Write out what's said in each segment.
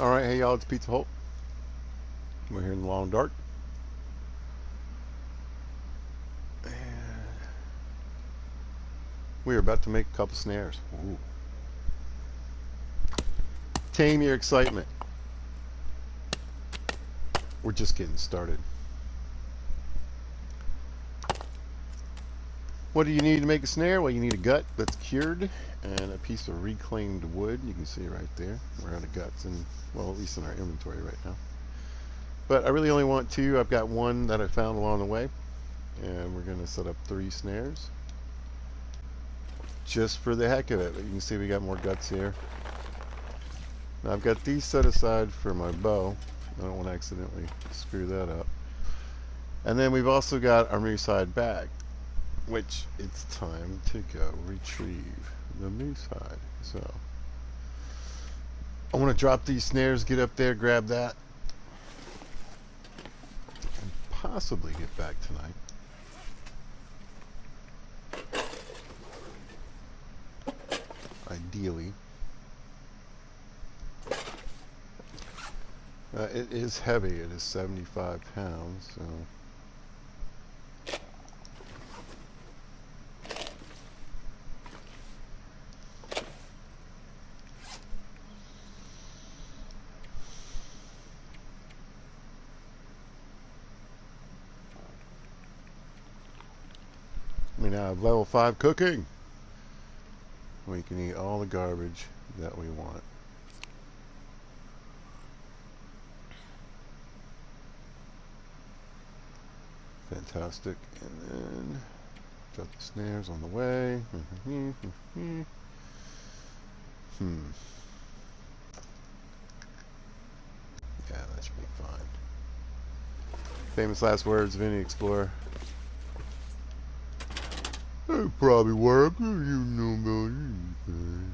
Alright, hey y'all, it's Pizza Holt. We're here in the long dark. And we are about to make a couple snares. Ooh. Tame your excitement. We're just getting started. What do you need to make a snare? Well, you need a gut that's cured and a piece of reclaimed wood. You can see right there. We're out of guts, and well, at least in our inventory right now. But I really only want two. I've got one that I found along the way, and we're going to set up 3 snares just for the heck of it. But you can see we got more guts here. Now I've got these set aside for my bow. I don't want to accidentally screw that up. And then we've also got our moose hide bag, which it's time to go retrieve the moose hide. So I want to drop these snares, get up there, grab that, and possibly get back tonight. Ideally. It is heavy. It is 75 pounds, so we now have level 5 cooking. We can eat all the garbage that we want. Fantastic. And then got the snares on the way. Yeah, that should be fine. Famous last words of any explorer. I probably work. You know about anything.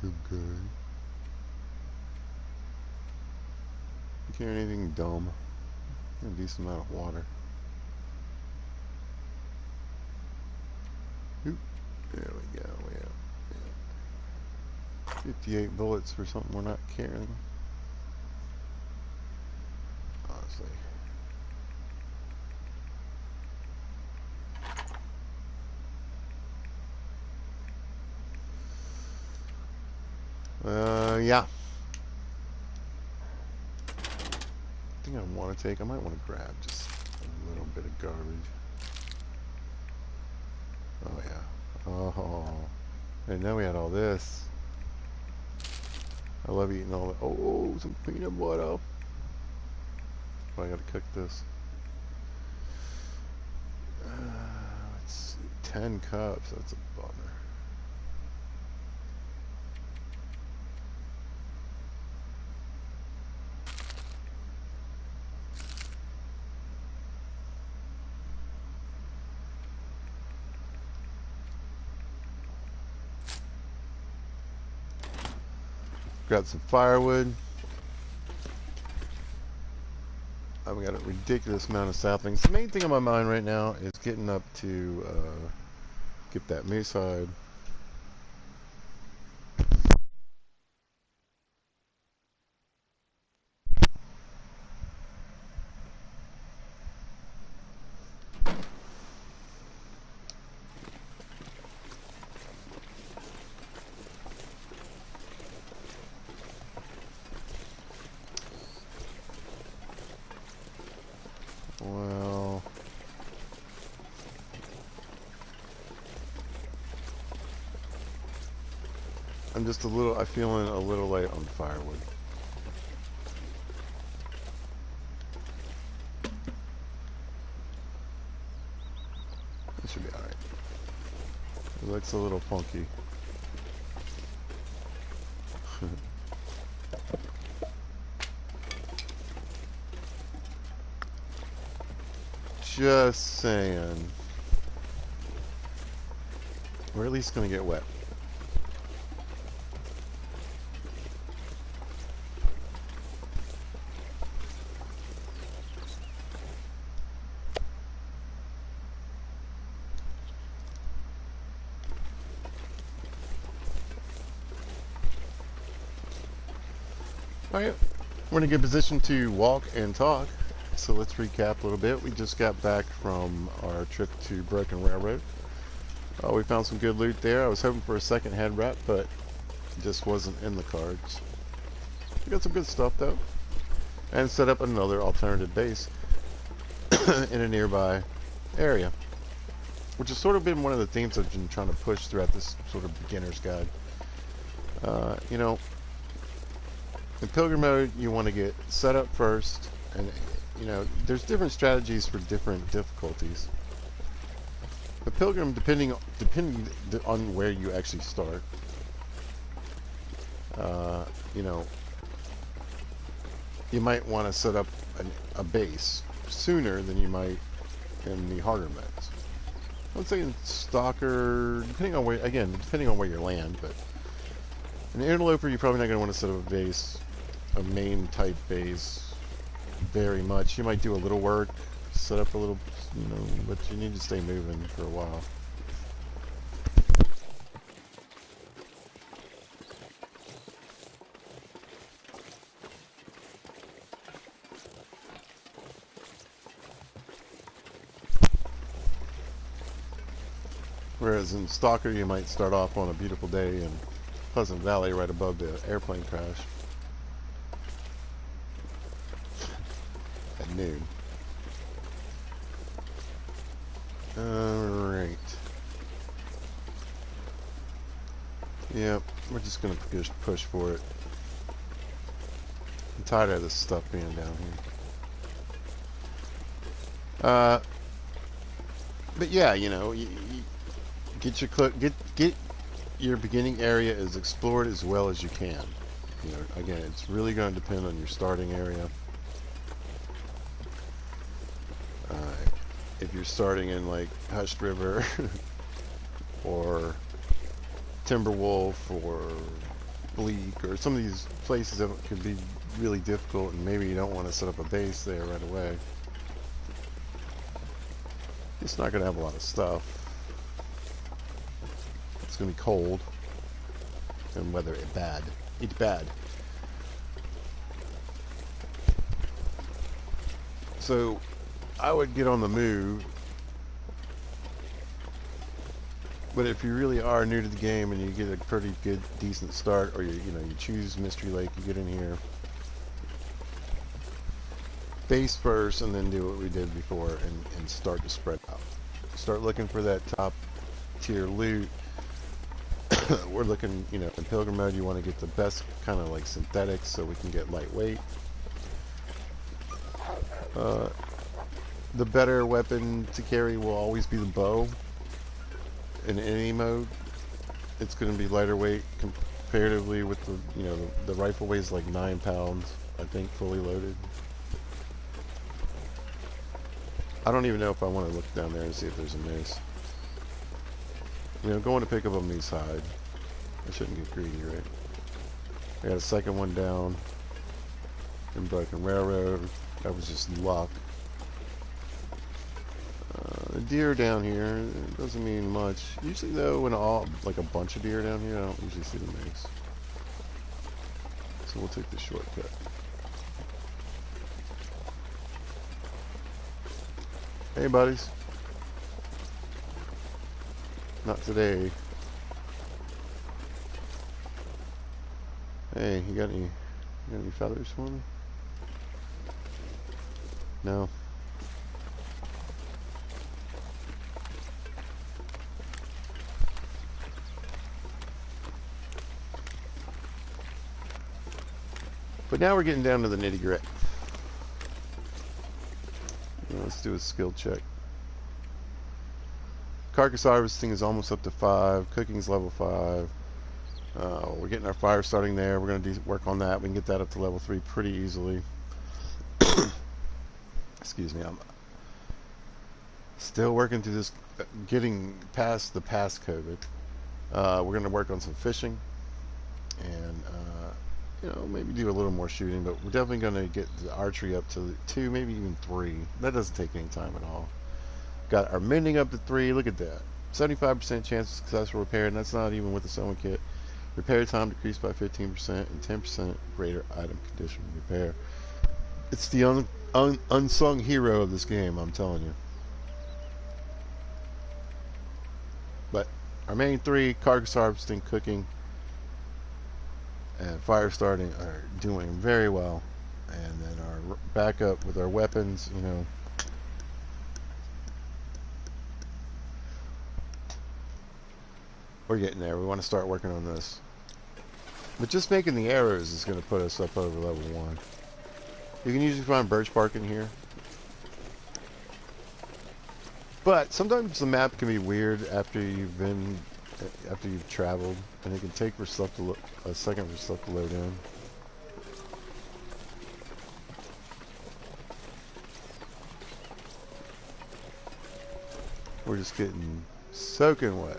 Okay. You carry anything dumb? A decent amount of water. Oop. There we go. Yeah. 58 bullets for something we're not carrying. Honestly. Yeah. I think I want to take. I might want to grab just a little bit of garbage. Oh yeah. Oh. And now we had all this. I love eating all that. Oh, some peanut butter. Oh, I gotta cook this. Let's see. 10 cups. That's a bummer. Got some firewood. I've got a ridiculous amount of saplings. The main thing on my mind right now is getting up to get that moose hide. Well, I'm feeling a little light on firewood. It should be alright. It looks a little funky. Just saying. We're at least gonna get wet. Alright, we're in a good position to walk and talk. So let's recap a little bit. We just got back from our trip to Broken Railroad. We found some good loot there. I was hoping for a second head wrap, but it just wasn't in the cards. We got some good stuff though. And set up another alternative base in a nearby area, which has sort of been one of the themes I've been trying to push throughout this sort of beginner's guide. You know, in pilgrim mode, you want to get set up first, and you know, there's different strategies for different difficulties. But pilgrim, depending on where you actually start, you know, you might want to set up a base sooner than you might in the harder modes. I would say in Stalker, depending on where you land, but in the Interloper, you're probably not going to want to set up a base, a main type base, very much. You might do a little work, set up a little, you know, but you need to stay moving for a while. Whereas in Stalker, you might start off on a beautiful day in Pleasant Valley right above the airplane crash at noon. Alright. Yep, we're just going to push for it. I'm tired of this stuff being down here. But yeah, you know, you get your beginning area as explored as well as you can. You know, again, it's really going to depend on your starting area. If you're starting in like Hushed River or Timberwolf or Bleak or some of these places that can be really difficult, and maybe you don't want to set up a base there right away. It's not going to have a lot of stuff. It's going to be cold and weather it bad. It's bad. So I would get on the move, but if you really are new to the game and you get a pretty good, decent start, or you choose Mystery Lake, you get in here, base first, and then do what we did before and start to spread out. Start looking for that top tier loot. We're looking, you know, in pilgrim mode, you want to get the best kind of like synthetics so we can get lightweight. The better weapon to carry will always be the bow. In any mode, it's going to be lighter weight comparatively with the, you know, the rifle weighs like 9 pounds, I think, fully loaded. I don't even know if I want to look down there and see if there's a moose. You know, going to pick up a moose hide. I shouldn't get greedy, right? I got a second one down in Broken Railroad. That was just luck. The deer down here, it doesn't mean much. Usually though, when like a bunch of deer down here, I don't usually see the moose. So we'll take the shortcut. Hey buddies. Not today. Hey, you got any feathers for me? No. But now we're getting down to the nitty gritty. Let's do a skill check. Carcass harvesting is almost up to 5. Cooking's level 5. We're getting our fire starting there. We're going to work on that. We can get that up to level 3 pretty easily. Excuse me. I'm still working through this, getting past the past COVID. We're going to work on some fishing and you know, maybe do a little more shooting, but we're definitely going to get the archery up to 2, maybe even 3. That doesn't take any time at all. Got our mending up to 3. Look at that. 75% chance of successful repair, and that's not even with the sewing kit. Repair time decreased by 15% and 10% greater item condition repair. It's the unsung hero of this game, I'm telling you. But our main three, carcass harvesting, cooking, and fire starting, are doing very well. And then our backup with our weapons, you know, we're getting there. We want to start working on this. But just making the arrows is going to put us up over level 1. You can usually find birch bark in here. But sometimes the map can be weird after you've traveled, and it can take for stuff to a second for stuff to load in. We're just getting soaking wet.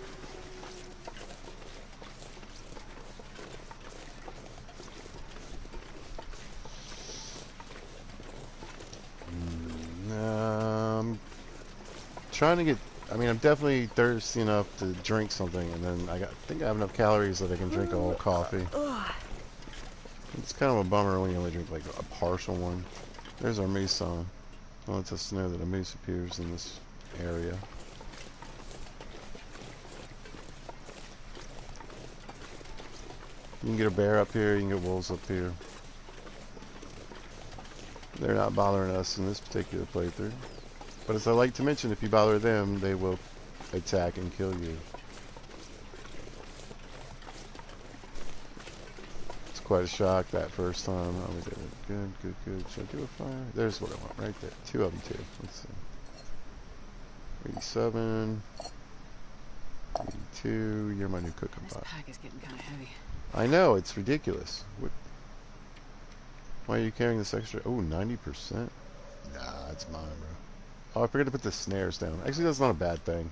Trying to get, I mean, I'm definitely thirsty enough to drink something, and then I think I have enough calories that I can drink a whole coffee. It's kind of a bummer when you only drink like a partial one. There's our moose song. It lets us know that a moose appears in this area. You can get a bear up here, you can get wolves up here. They're not bothering us in this particular playthrough. But as I like to mention, if you bother them, they will attack and kill you. It's quite a shock that first time. Oh, we did it. Good, good, good. Should I do a fire? There's what I want right there. 2 of them too. Let's see. 87. 82. You're my new cooking pot. This pack is getting kind of heavy. I know, it's ridiculous. Why are you carrying this extra? Oh, 90%? Nah, it's mine, bro. Oh, I forgot to put the snares down. Actually, that's not a bad thing.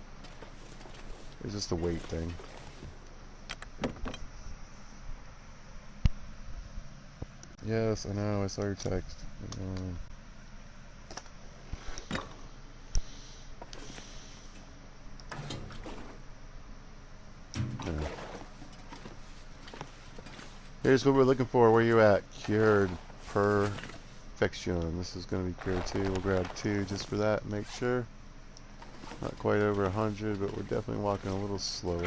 It's just a weight thing. Yes, I know. I saw your text. Yeah. Here's what we're looking for. Where you at? Cured perfection. This is going to be cured too. We'll grab 2 just for that. Make sure. Not quite over 100, but we're definitely walking a little slower.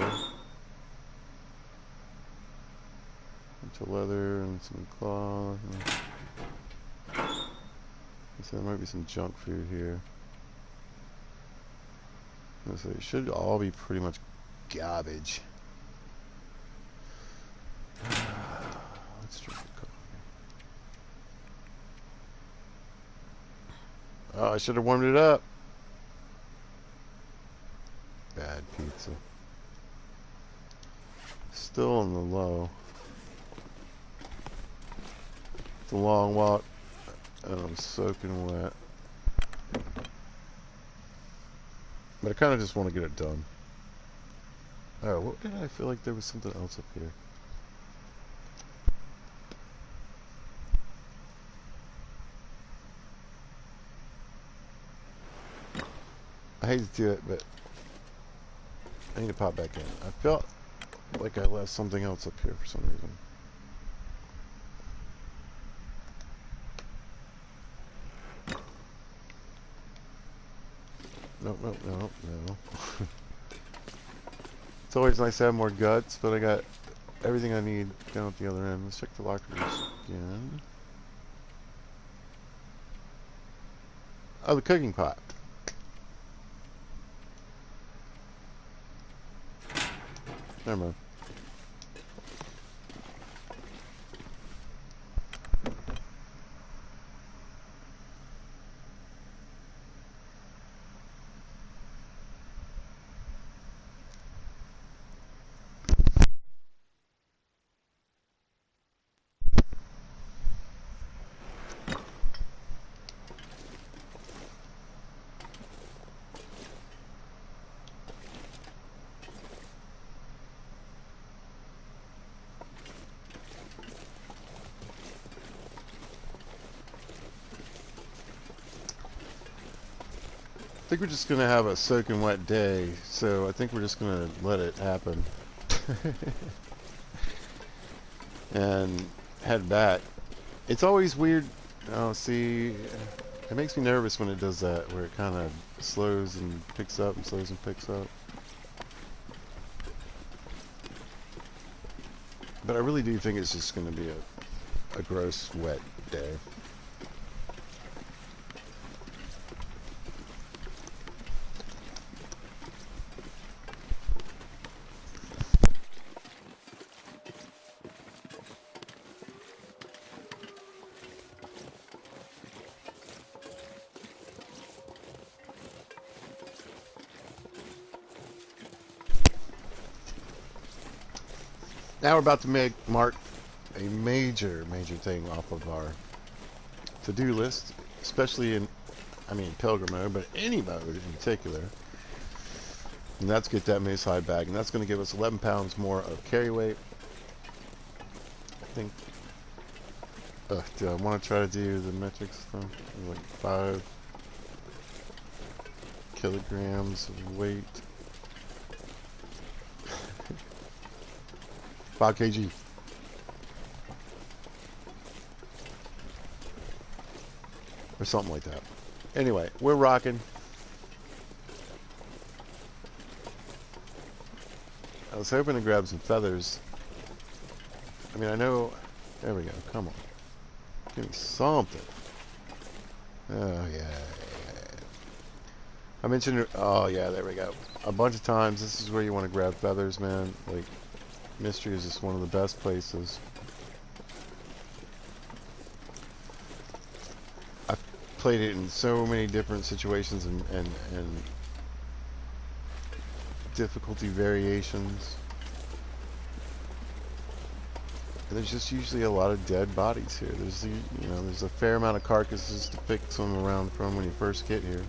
Bunch of leather and some cloth. So there might be some junk food here. So it should all be pretty much garbage. Let's drink the coffee. Oh, I should have warmed it up. Bad pizza. Still on the low. It's a long walk, and I'm soaking wet. But I kind of just want to get it done. Oh, what did I feel like there was something else up here? I hate to do it, but I need to pop back in. I felt like I left something else up here for some reason. No. It's always nice to have more guts, but I got everything I need down at the other end. Let's check the lockers again. Oh, the cooking pot. Never mind. I think we're just gonna have a soaking wet day, so I think we're just gonna let it happen. and head back. It's always weird. Oh, see, it makes me nervous when it does that, where it kind of slows and picks up and slows and picks up. But I really do think it's just going to be a gross, wet day. Now we're about to mark a major thing off of our to-do list, especially in, pilgrim mode, but any mode in particular. And that's get that mace hide bag, and that's going to give us 11 pounds more of carry weight. I think. Do I want to try to do the metric stuff? Like 5 kilograms of weight. 5 kg. Or something like that. Anyway, we're rocking. I was hoping to grab some feathers. I know... There we go. Come on. Give me something. Oh, yeah. I mentioned... Oh, yeah, there we go. A bunch of times, this is where you want to grab feathers, man. Like, Mystery is just one of the best places. I've played it in so many different situations and difficulty variations. And there's just usually a lot of dead bodies here. There's a fair amount of carcasses to pick some around from when you first get here.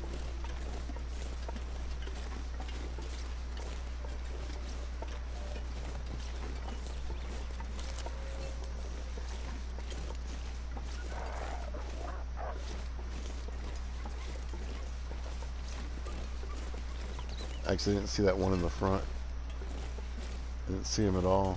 Actually, I didn't see that one in the front. I didn't see him at all.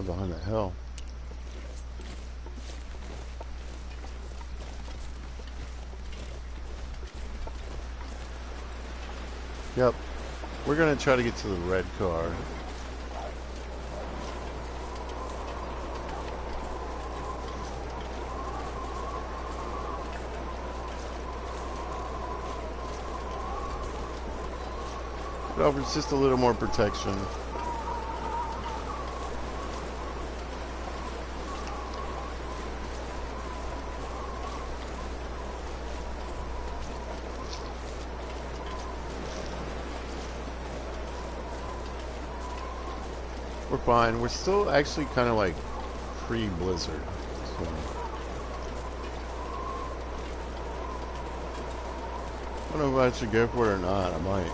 Behind that hill. Yep. We're gonna try to get to the red car. It offers just a little more protection. We're fine. We're still actually kind of like pre-blizzard. So. I don't know if I should go for it or not. I might.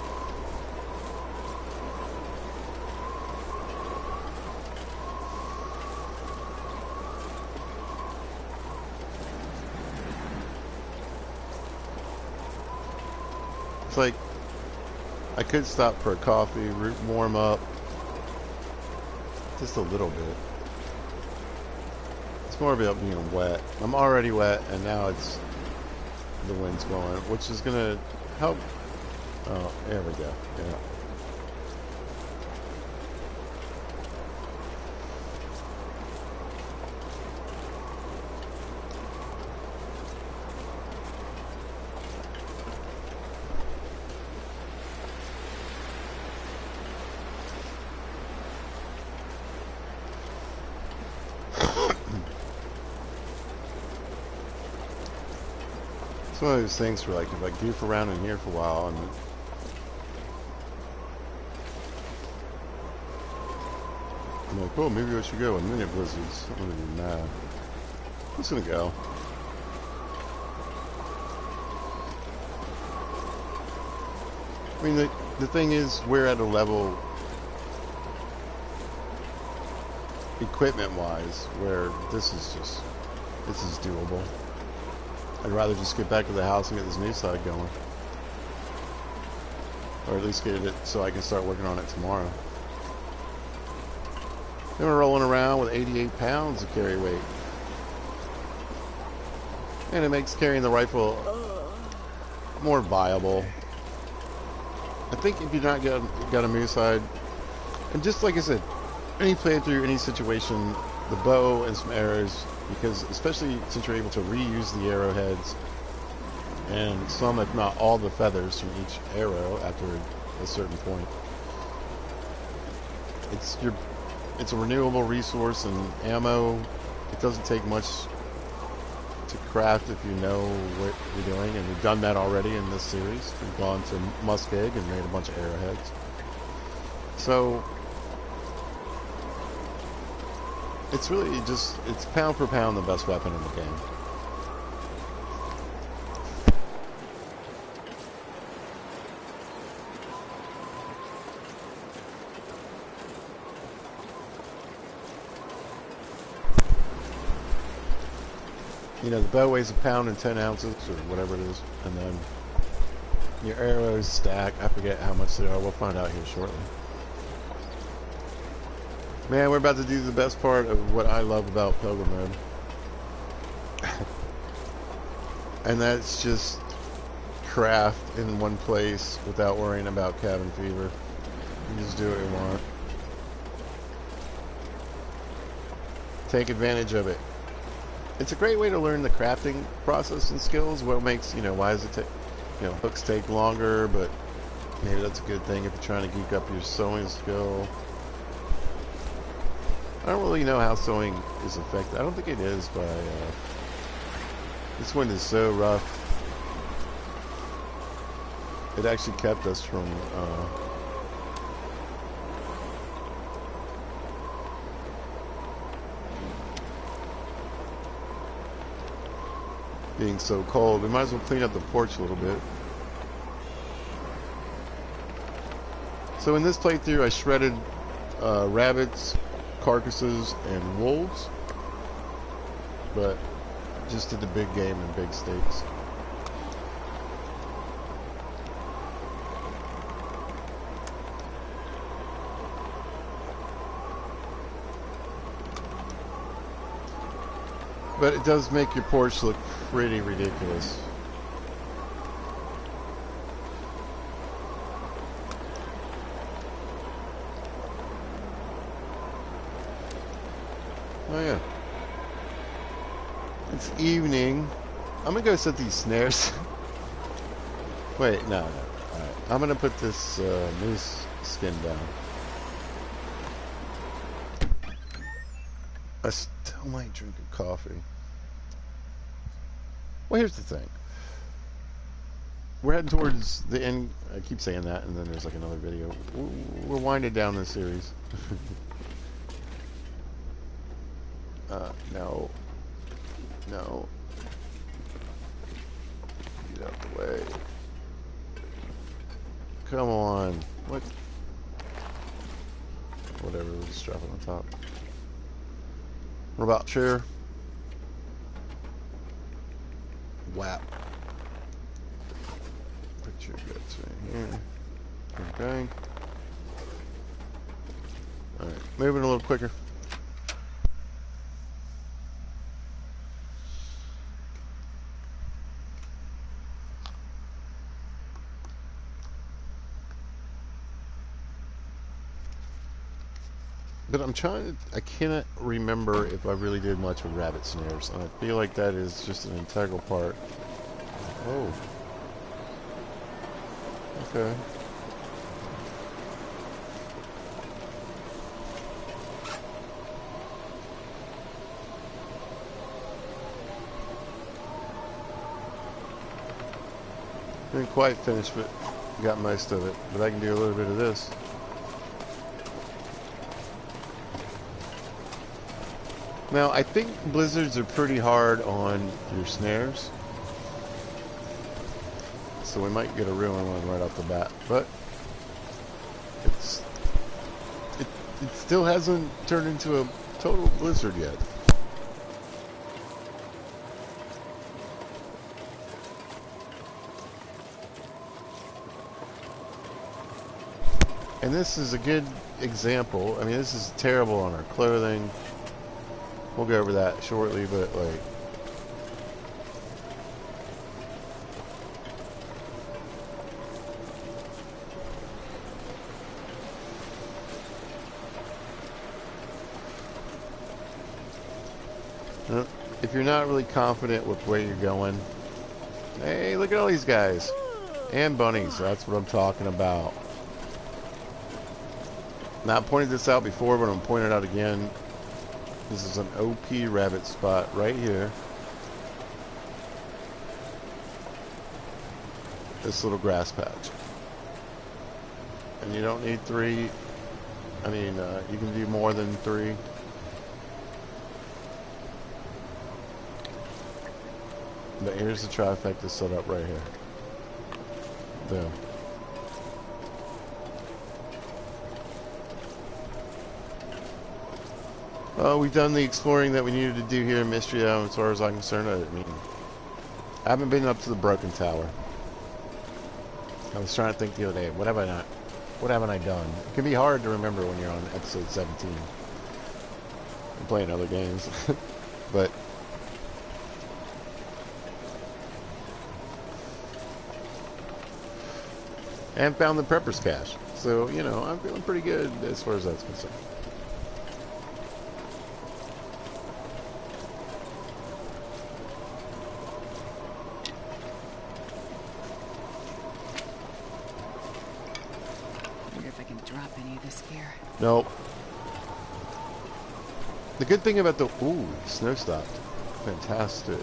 It's like I could stop for a coffee, warm up. Just a little bit. It's more about being wet. I'm already wet, and now it's the wind's blowing, which is gonna help. Oh, there we go. Yeah. It's one of those things where, like, if I goof around in here for a while, and I'm like, oh, maybe I should go. And then it blizzards. I'm gonna be mad. I'm just gonna go. I mean, the thing is, we're at a level, equipment-wise, where this is doable. I'd rather just get back to the house and get this new side going. Or at least get it so I can start working on it tomorrow. Then we're rolling around with 88 pounds of carry weight. And it makes carrying the rifle more viable. I think if you're not got a moose hide, and just like I said, any playthrough, any situation, the bow and some arrows, because especially since you're able to reuse the arrowheads and some, if not all, the feathers from each arrow after a certain point. It's a renewable resource, and ammo, it doesn't take much to craft if you know what you're doing, and we've done that already in this series. We've gone to Muskeg and made a bunch of arrowheads. So it's really just, it's pound for pound the best weapon in the game. You know, the bow weighs 1 pound and 10 ounces, or whatever it is, and then your arrows stack. I forget how much they are. We'll find out here shortly. Man, we're about to do the best part of what I love about Pilgrim Mode. And that's just craft in one place without worrying about cabin fever. You just do what you want. Take advantage of it. It's a great way to learn the crafting process and skills. What makes, you know, why does it take, you know, hooks take longer, but maybe that's a good thing if you're trying to geek up your sewing skill. I don't really know how sewing is affected. I don't think it is by, this wind is so rough. It actually kept us from, being so cold. We might as well clean up the porch a little bit. So in this playthrough, I shredded rabbits, carcasses, and wolves, but just did the big game and big steaks. But it does make your porch look pretty ridiculous. Oh yeah. It's evening. I'm gonna go set these snares. Wait, no. Alright. I'm gonna put this moose skin down. I still might drink a coffee. Well, here's the thing. We're heading towards the end. I keep saying that, and then there's like another video. We're winding down this series. No. No. Get out the way. Come on. What? Whatever, we'll just drop it on top. What about chair? Whap. Put your guts right here. Okay. Alright, moving a little quicker. But I'm trying to, I cannot remember if I really did much with rabbit snares, and I feel like that is just an integral part. Oh. Okay. Didn't quite finish, but got most of it. But I can do a little bit of this. Now, I think blizzards are pretty hard on your snares, so we might get a ruin one right off the bat. But it's it still hasn't turned into a total blizzard yet. And this is a good example. I mean, this is terrible on our clothing. We'll go over that shortly, but like, if you're not really confident with where you're going, hey, look at all these guys. And bunnies, that's what I'm talking about. Now, I pointed this out before, but I'm going to point it out again. This is an OP rabbit spot right here. This little grass patch. And you don't need 3. I mean, you can do more than 3. But here's the trifecta set up right here. Boom. We've done the exploring that we needed to do here in Mystery Island, as far as I'm concerned. I mean, I haven't been up to the Broken Tower. I was trying to think the other day, what haven't I done? It can be hard to remember when you're on episode 17. I'm playing other games. But and found the Prepper's Cache. So, you know, I'm feeling pretty good as far as that's concerned. Nope. The good thing about the... Ooh, snow stopped. Fantastic.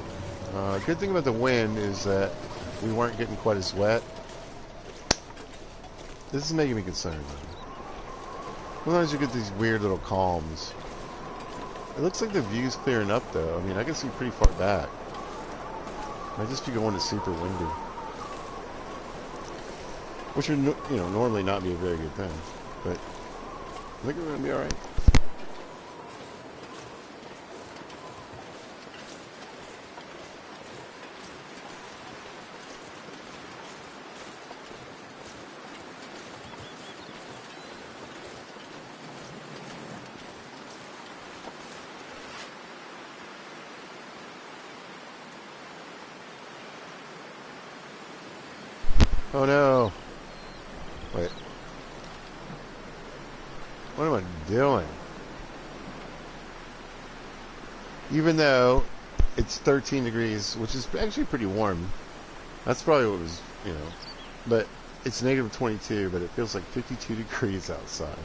Good thing about the wind is that we weren't getting quite as wet. This is making me concerned. Sometimes you get these weird little calms. It looks like the view's clearing up, though. I mean, I can see pretty far back. Might just be going to super windy. Which would, you know, normally not be a very good thing. But I think we're going to be alright. Oh no. Wait. What am I doing? Even though it's 13 degrees, which is actually pretty warm. That's probably what was, you know. But it's negative 22, but it feels like 52 degrees outside.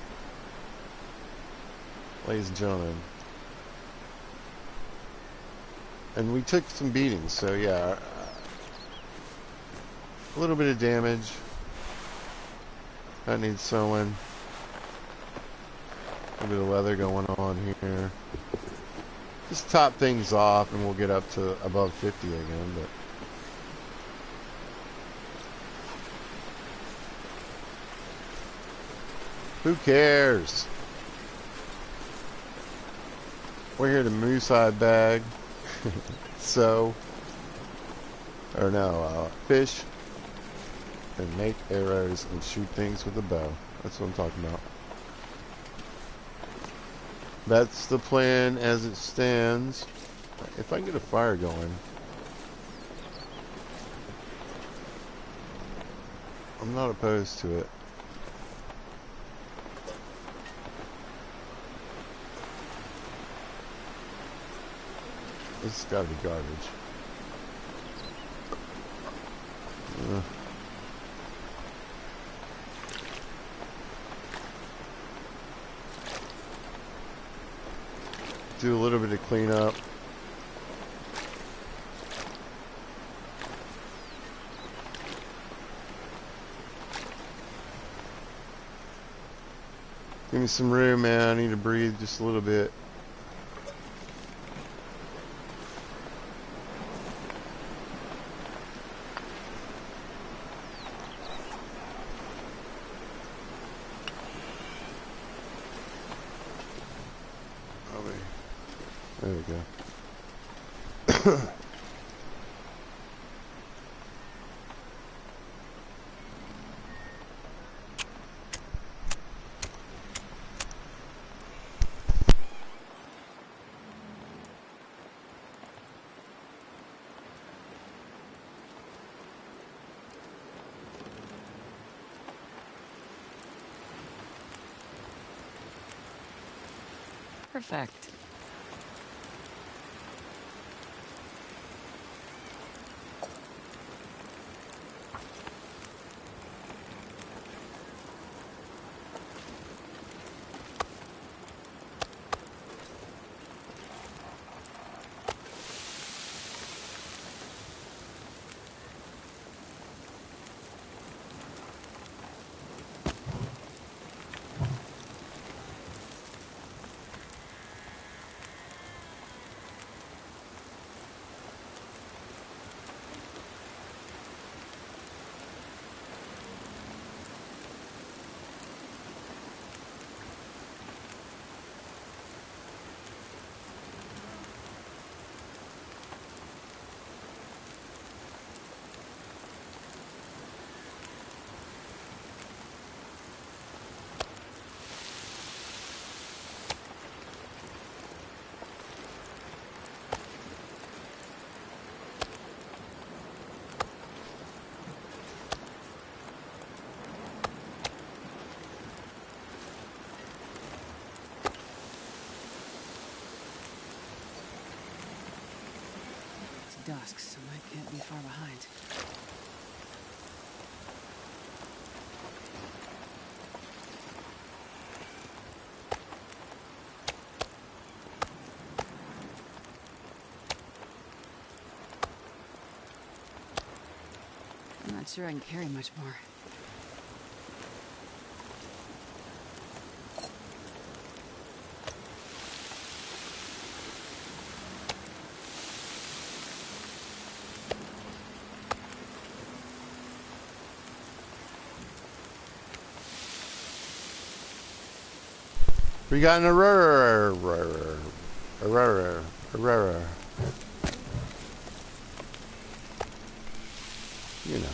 Ladies and gentlemen. And we took some beatings, so yeah. A little bit of damage. That needs sewing. A bit of leather going on here. Just top things off and we'll get up to above 50 again, but who cares? We're here to moose hide bag. So, or no, fish and make arrows and shoot things with a bow. That's what I'm talking about. That's the plan as it stands. If I can get a fire going, I'm not opposed to it. This has got to be garbage. Do a little bit of cleanup. Give me some room, man. I need to breathe just a little bit. we go. Perfect. Dusk, so I can't be far behind. I'm not sure I can carry much more. We got an error. You know.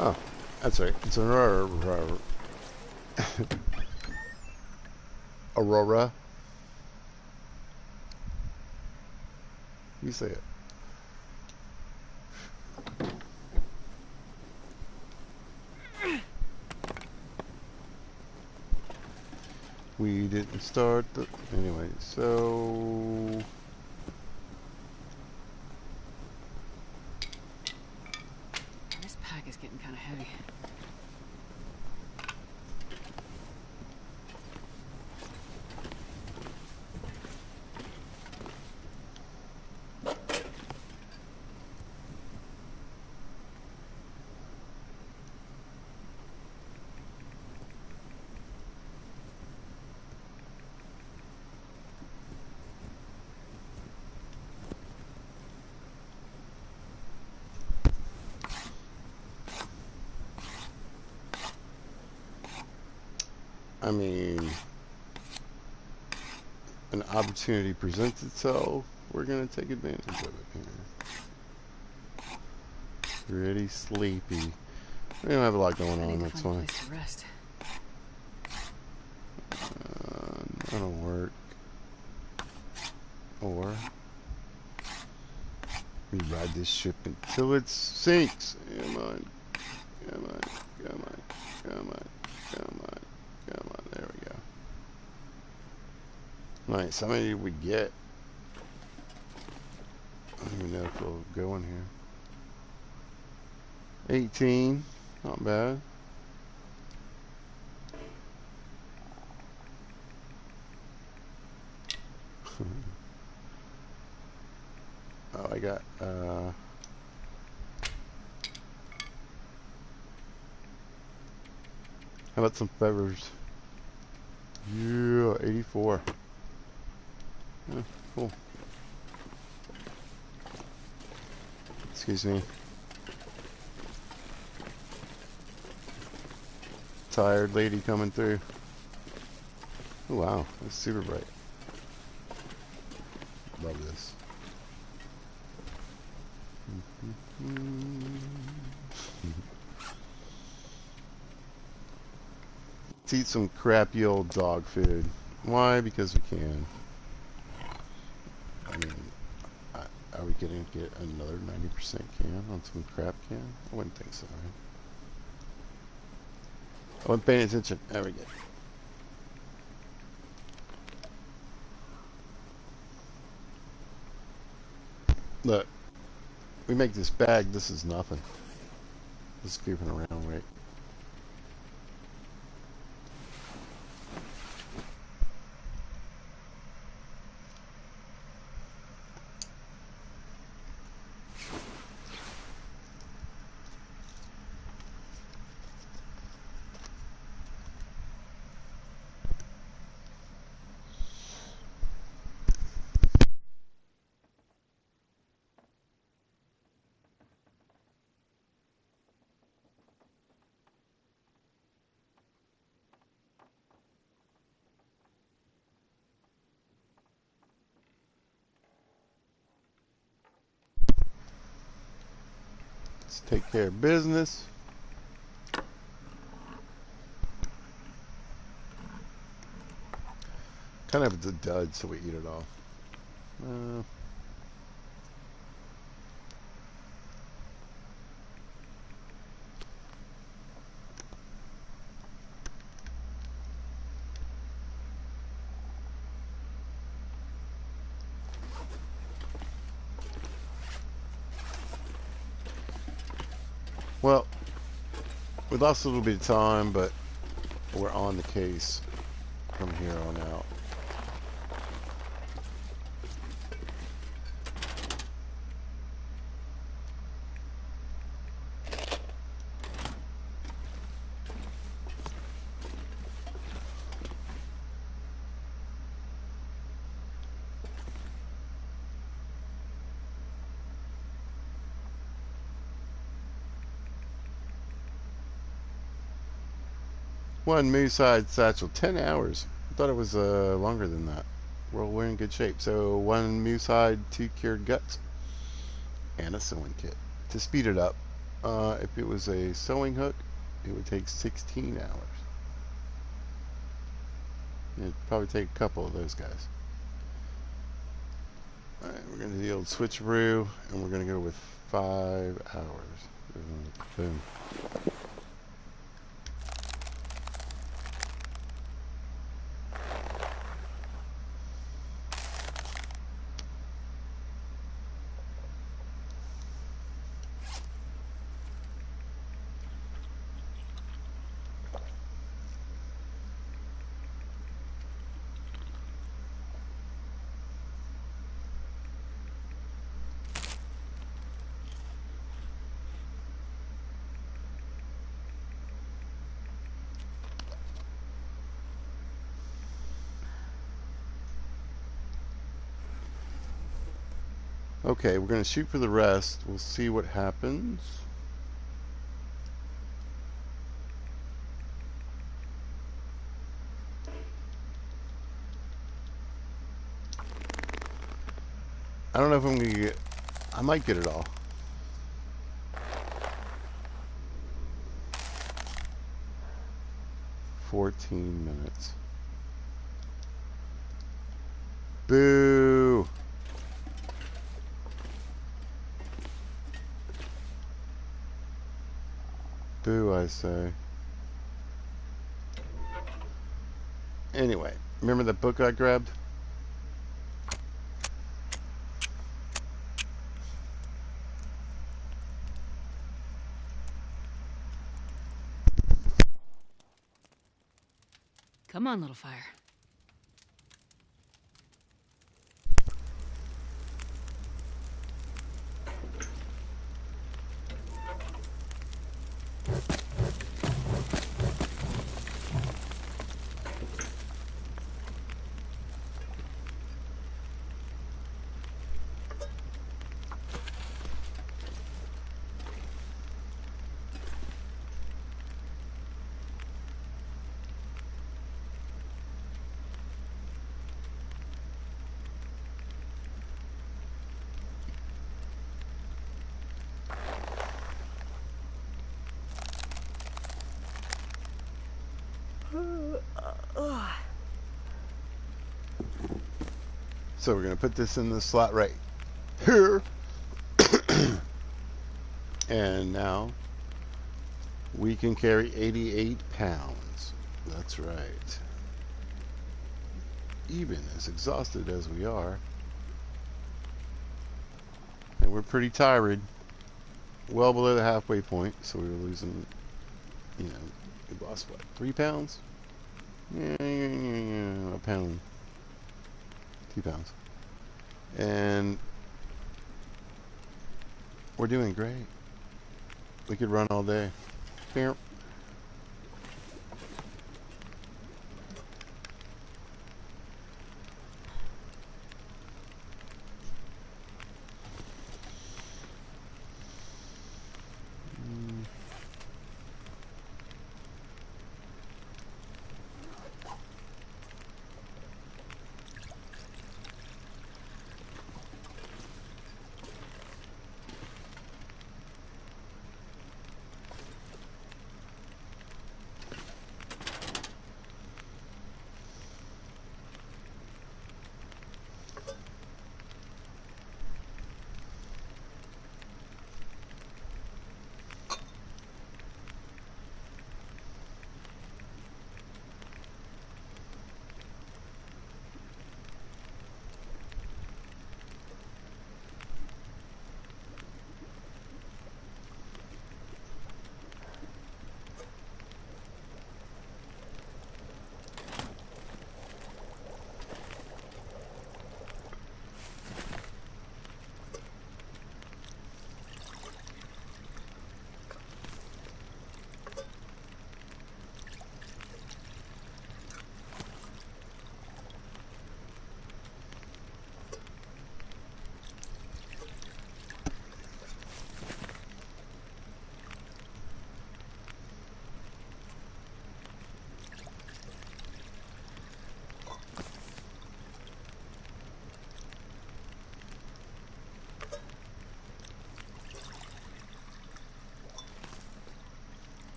Oh, that's right. It's an aurora. Aurora. You say it. We didn't start the... Anyway, so... This pack is getting kind of heavy. I mean, an opportunity presents itself. We're gonna take advantage of it here. Pretty sleepy. We don't have a lot going on. That's fine. Place to rest. That'll work. Or we ride this ship until it sinks. Come on, come on, come on, come on, come on, come on. There we go. Nice. How many did we get? even know if it'll go in here. 18, not bad. Oh, I got, how about some feathers? Yeah, 84. Yeah, cool. Excuse me. Tired lady coming through. Oh, wow, that's super bright. Love this. Let's eat some crappy old dog food. Why? Because we can. I mean, are we going to get another 90% can on some crap can? I wouldn't think so, right? I wasn't paying attention. There we go. Look, we make this bag. This is nothing. Just creeping around, right? Let's take care of business. Kind of a dud, so we eat it all. Well, we lost a little bit of time, but we're on the case from here on out. One moose-hide satchel, 10 hours. I thought it was longer than that. Well, we're in good shape. So one moose-hide, 2 cured guts, and a sewing kit. To speed it up, if it was a sewing hook, it would take 16 hours. It'd probably take a couple of those guys. Alright, we're going to do the old switcheroo, and we're going to go with 5 hours. Boom. Okay, we're going to shoot for the rest. We'll see what happens. I don't know if I'm going to get... I might get it all. "14 minutes. Boo! Boo, I say. Anyway, remember that book I grabbed? Come on, little fire. So we're going to put this in the slot right here. And now we can carry 88 pounds. That's right. Even as exhausted as we are. And we're pretty tired. Well below the halfway point. So we were losing, we lost what, 3 pounds? Yeah, a pound. 2 pounds. And we're doing great. We could run all day. Beep.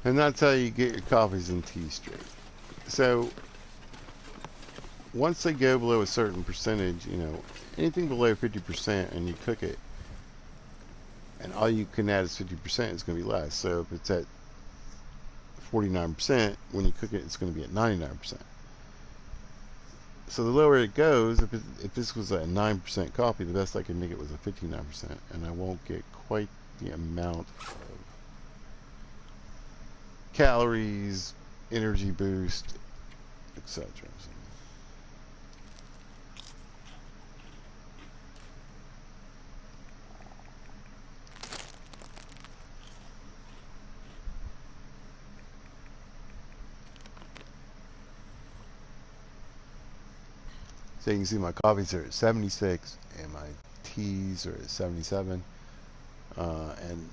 And that's how you get your coffees and tea straight. So once they go below a certain percentage, anything below 50% and you cook it, and all you can add is 50%, it's going to be less. So if it's at 49%, when you cook it, it's going to be at 99%. So the lower it goes, if this was a 9% coffee, the best I can make it was a 59%, and I won't get quite the amount of calories, energy boost, etc. So you can see my coffees are at 76 and my teas are at 77. And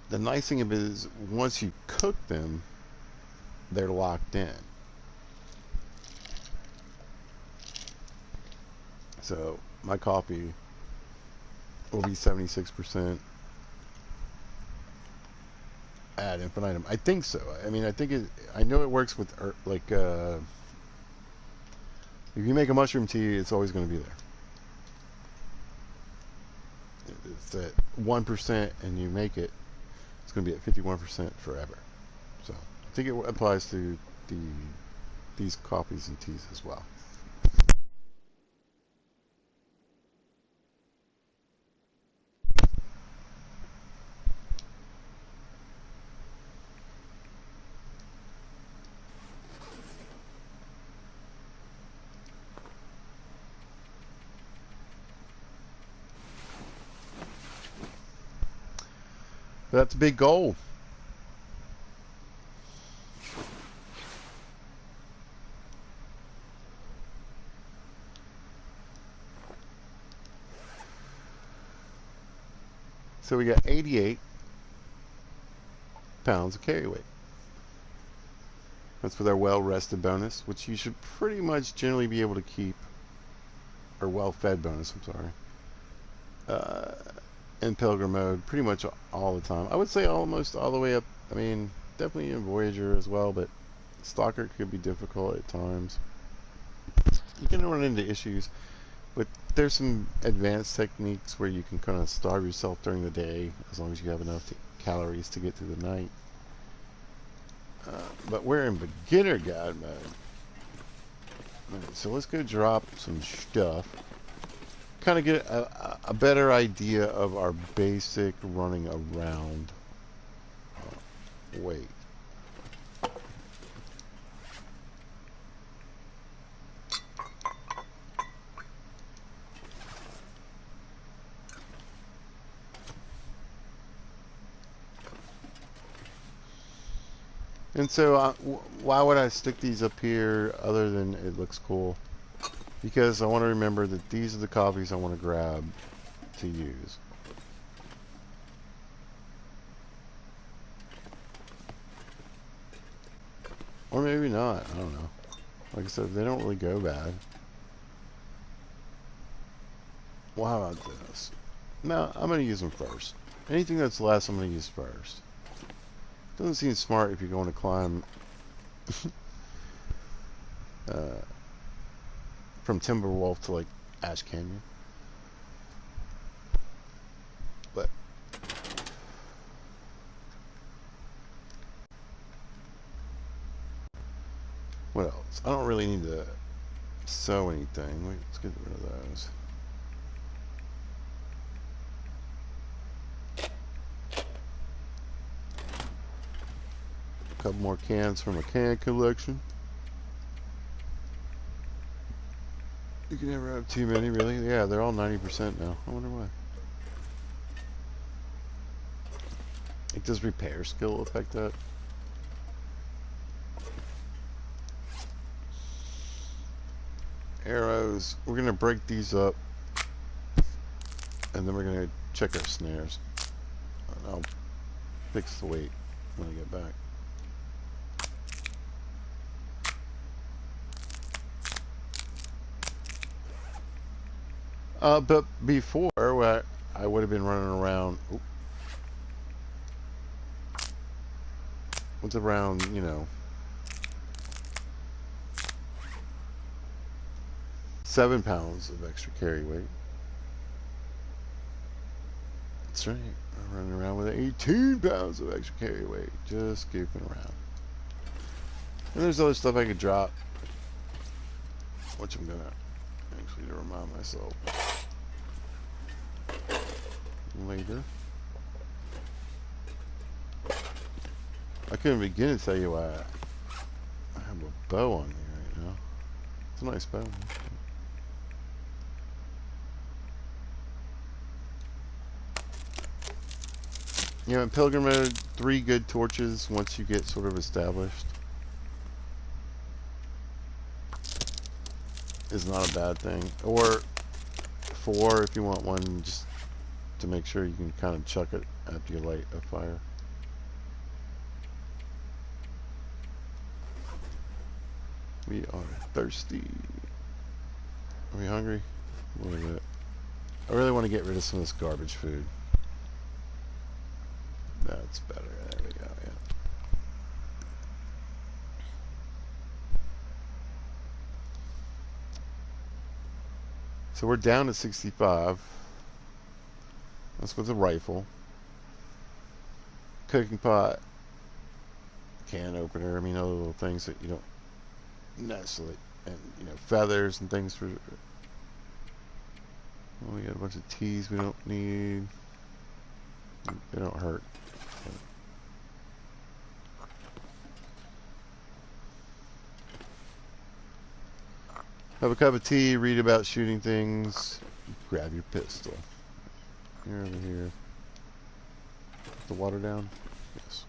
the nice thing of it is once you cook them, they're locked in. So my coffee will be 76% ad infinitum. I think so. I mean, I think it. I know it works with like if you make a mushroom tea, it's always going to be there. It's at 1%, and you make it, it's going to be at 51% forever. So I think it applies to the these coffees and teas as well. But that's a big goal. So we got 88 pounds of carry weight. That's with our well-rested bonus, which you should pretty much generally be able to keep, or well-fed bonus, I'm sorry, in Pilgrim mode pretty much all the time. I would say almost all the way up. I mean, definitely in Voyager as well, but Stalker could be difficult at times. You can run into issues, but there's some advanced techniques where you can kind of starve yourself during the day as long as you have enough calories to get through the night. But we're in beginner guide mode. Right, so let's go drop some stuff. Kind of get a better idea of our basic running around weight. And so why would I stick these up here other than it looks cool? Because I want to remember that these are the coffees I want to grab to use. Or maybe not. I don't know. Like I said, they don't really go bad. Well, how about this? No, I'm going to use them first. Anything that's less, I'm going to use first. Doesn't seem smart if you're going to climb from Timberwolf to like Ash Canyon. But what else? I don't really need to sew anything. Let's get rid of those. A couple more cans from a can collection. You can never have too many, really. Yeah, they're all 90% now. I wonder why. Like, does repair skill affect that? Arrows. We're going to break these up. And then we're going to check our snares. And I'll fix the weight when I get back. But before, I would have been running around with around, 7 pounds of extra carry weight. That's right. I'm running around with 18 pounds of extra carry weight. Just goofing around. And there's other stuff I could drop, which I'm going to actually to remind myself later. I couldn't begin to tell you why I have a bow on me right now. It's a nice bow. You know, in Pilgrim mode, 3 good torches once you get sort of established is not a bad thing. Or 4 if you want one, just to make sure you can kind of chuck it after you light a fire. We are thirsty. Are we hungry? A little bit. I really want to get rid of some of this garbage food. That's better. There we go. Yeah. So we're down to 65. That's with a rifle. Cooking pot. Can opener. I mean, other little things that you don't necessarily. And, you know, feathers and things for. Oh, we got a bunch of teas we don't need. They don't hurt. Have a cup of tea, read about shooting things, grab your pistol. You're over here. Put the water down? Yes.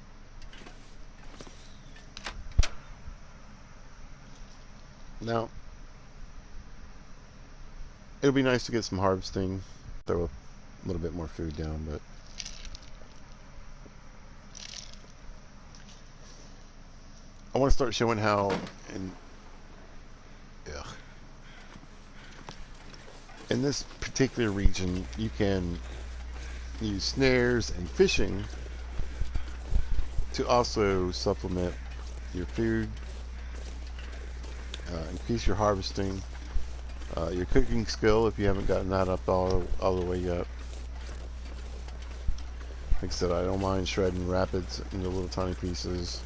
Now, it'll be nice to get some harvesting, throw a little bit more food down, but I want to start showing how in this particular region you can use snares and fishing to also supplement your food, increase your harvesting, your cooking skill if you haven't gotten that up all the way yet. Like I said, I don't mind shredding rapids into little tiny pieces.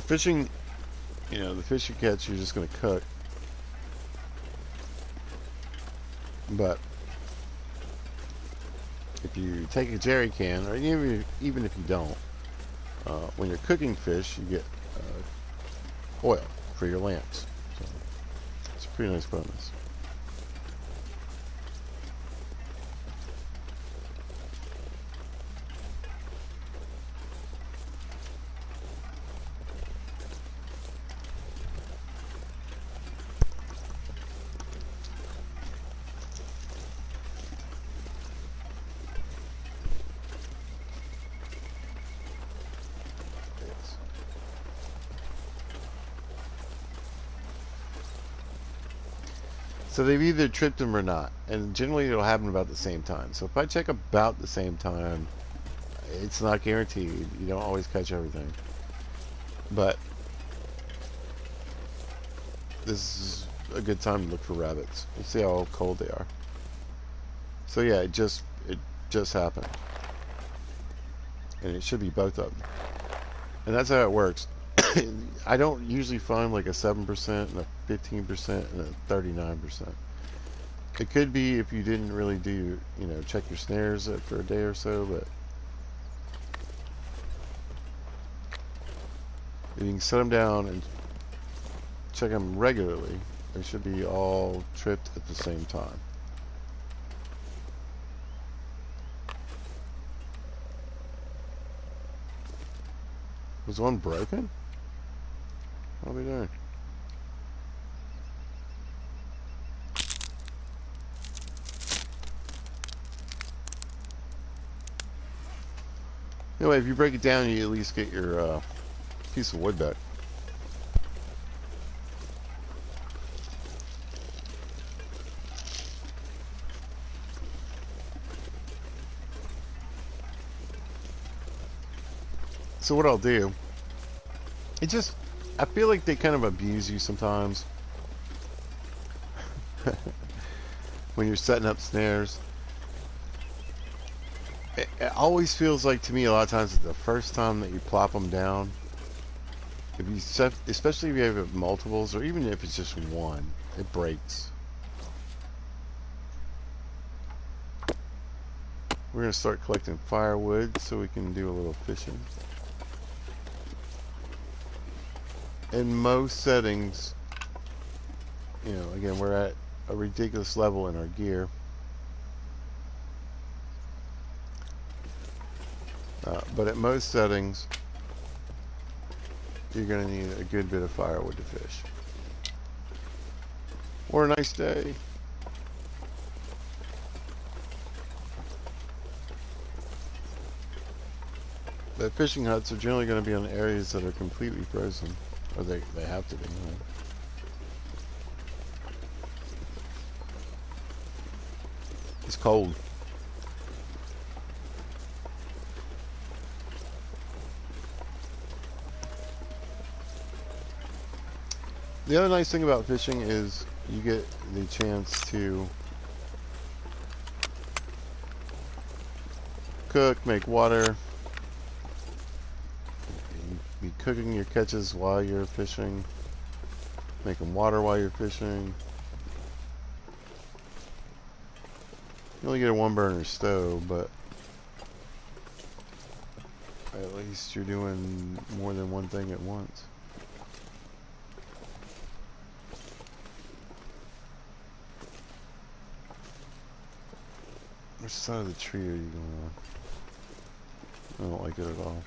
Fishing, you know, the fish you catch, you're just going to cook. But if you take a jerry can, or even if you don't, when you're cooking fish, you get oil for your lamps. So it's a pretty nice bonus. So they've either tripped them or not, and generally it'll happen about the same time. So if I check about the same time, it's not guaranteed. You don't always catch everything, but this is a good time to look for rabbits. We'll see how cold they are. So yeah, it just happened, and it should be both of them, and that's how it works. I don't usually find like a 7% and a 15% and a 39%. It could be if you didn't really do, you know, check your snares after a day or so, but if you can set them down and check them regularly, they should be all tripped at the same time. Was one broken? What are we doing? Anyway, if you break it down, you at least get your piece of wood back. So what I'll do, I feel like they kind of abuse you sometimes when you're setting up snares. It always feels like to me a lot of times the first time that you plop them down, if you set, especially if you have multiples or even if it's just one, it breaks. We're going to start collecting firewood so we can do a little fishing. In most settings, you know, again, we're at a ridiculous level in our gear. But at most settings, you're going to need a good bit of firewood to fish. Or a nice day. But fishing huts are generally going to be on areas that are completely frozen. Or they have to be. Right? It's cold. The other nice thing about fishing is you get the chance to cook, make water, be cooking your catches while you're fishing, making water while you're fishing. You only get a one burner stove, but at least you're doing more than one thing at once. Which side of the tree are you going on? I don't like it at all.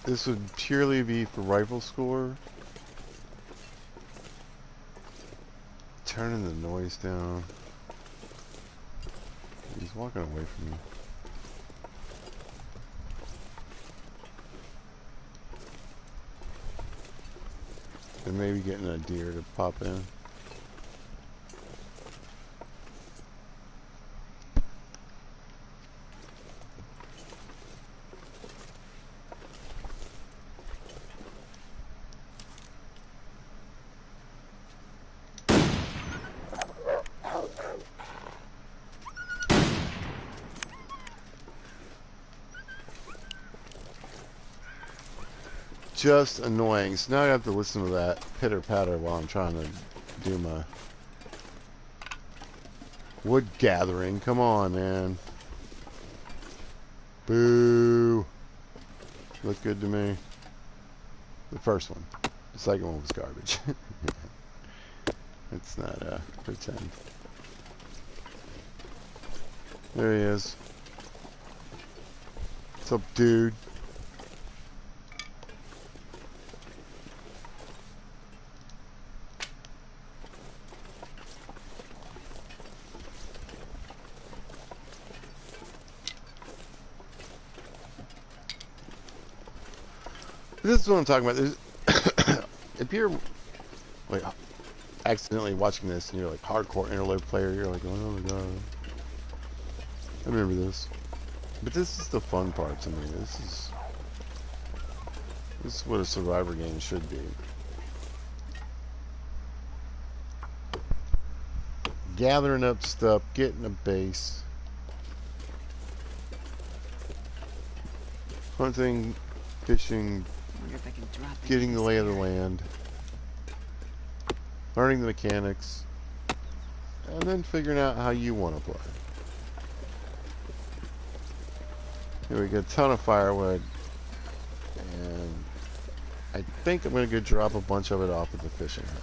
This would purely be for rifle score. Turning the noise down. He's walking away from me. And maybe getting a deer to pop in. Just annoying. So now I have to listen to that pitter patter while I'm trying to do my wood gathering. Come on, man. Boo. Looked good to me. The first one. The second one was garbage. It's not pretend. There he is. What's up, dude? This is what I'm talking about. There's if you're like accidentally watching this and you're like hardcore interlope player, you're like, oh my god, I remember this. But this is the fun part to me. This is what a survivor game should be. Gathering up stuff, getting a base, hunting, fishing, getting the lay of the land, learning the mechanics, and then figuring out how you want to play. Here we got a ton of firewood, and I think I'm going to go drop a bunch of it off at the fishing hut.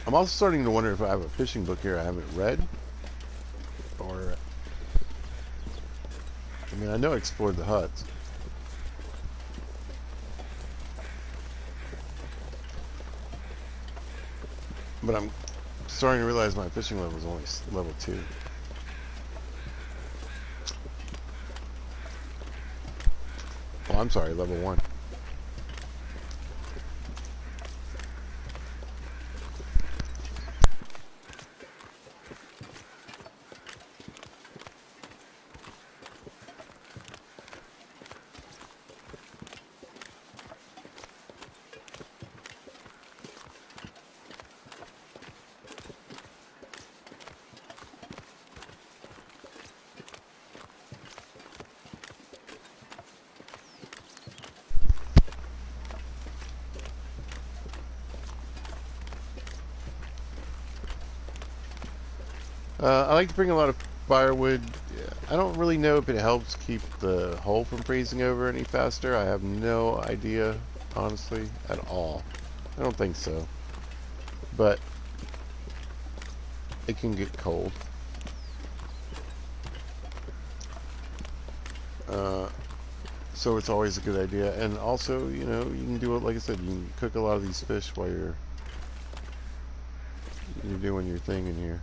I'm also starting to wonder if I have a fishing book here I haven't read, or I mean, I know I explored the huts. But I'm starting to realize my fishing level is only level 2. Well, I'm sorry, level 1. I like to bring a lot of firewood. I don't really know if it helps keep the hole from freezing over any faster. I have no idea, honestly, at all. I don't think so. But it can get cold. Uh, so it's always a good idea. And also, you know, you can do it, like I said, you can cook a lot of these fish while you're doing your thing in here.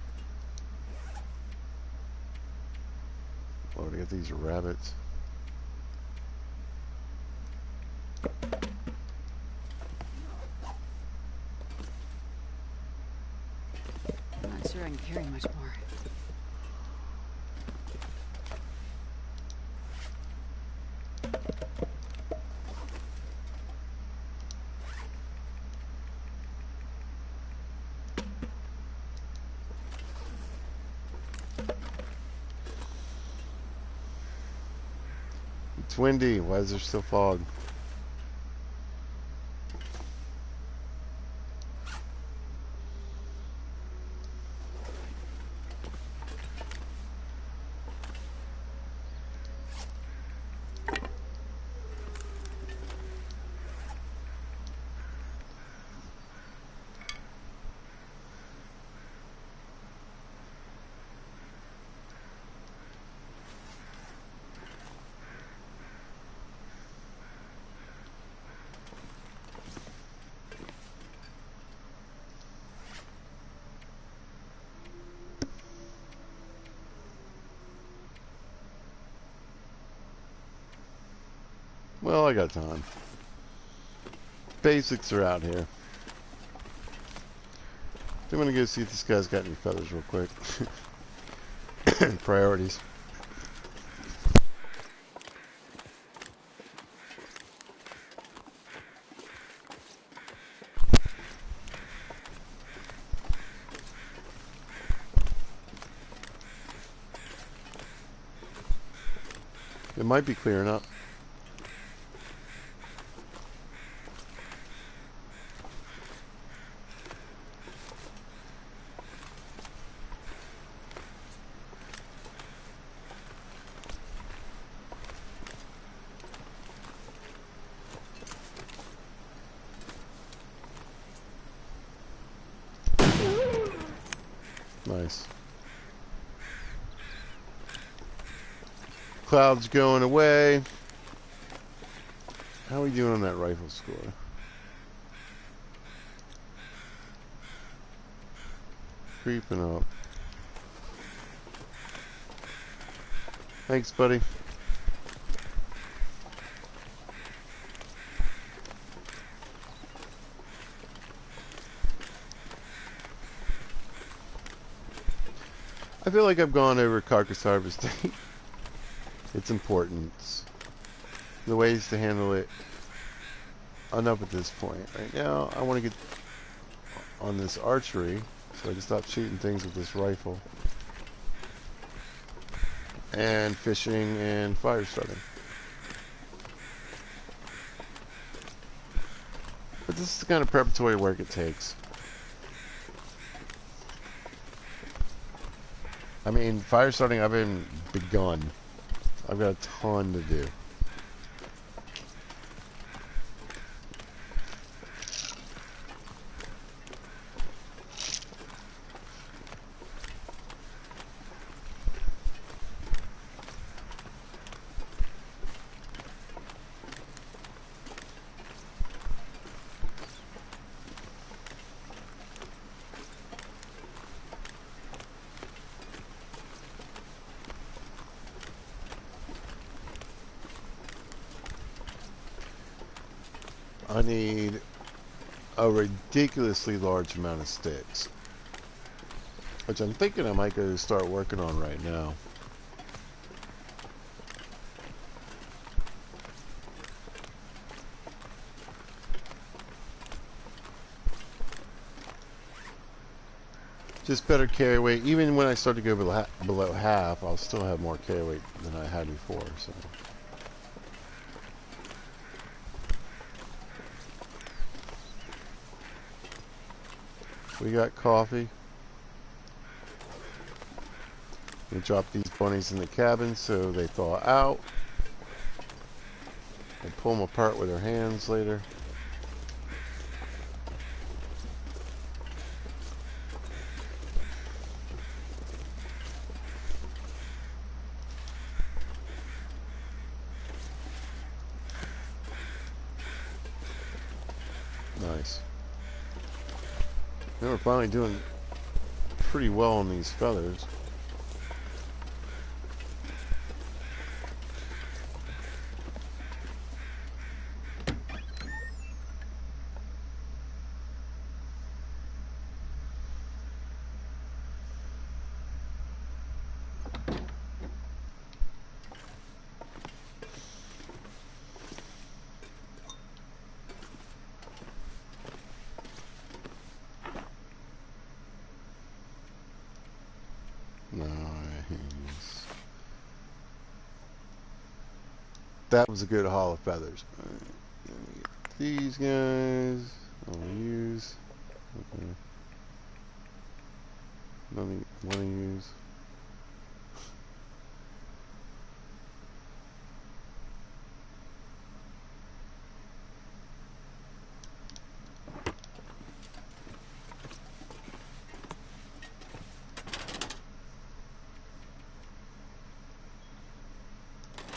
Oh, to get these rabbits. I'm not sure I can carry much more. It's windy. Why is there still fog? Well, I got time. Basics are out here. I'm gonna go see if this guy's got any feathers real quick. Priorities. It might be clearing up. Nice. Clouds going away. How are we doing on that rifle score? Creeping up. Thanks, buddy. I feel like I've gone over carcass harvesting. Its importance. The ways to handle it. Enough at this point. Right now, I want to get on this archery so I can stop shooting things with this rifle. And fishing and fire starting. But this is the kind of preparatory work it takes. I mean, fire starting, I've been begun. I've got a ton to do. I need a ridiculously large amount of sticks, which I'm thinking I might go start working on right now. Just better carry weight. Even when I start to go below half, I'll still have more carry weight than I had before. So. We got coffee. We drop these bunnies in the cabin so they thaw out. We'll pull them apart with our hands later. We're finally doing pretty well on these feathers. Nice. That was a good haul of feathers. All right, let me get these guys. I'll use. Okay. None want to use.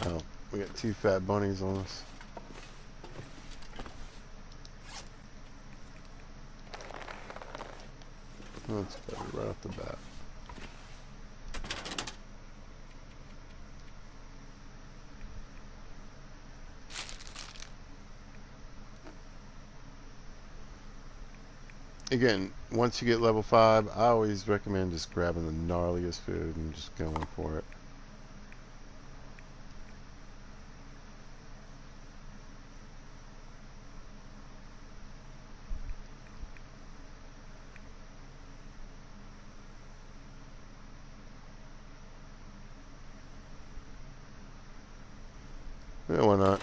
Oh, we got 2 fat bunnies on us. That's better right off the bat. Again, once you get level 5, I always recommend just grabbing the gnarliest food and just going for it. Yeah, why not?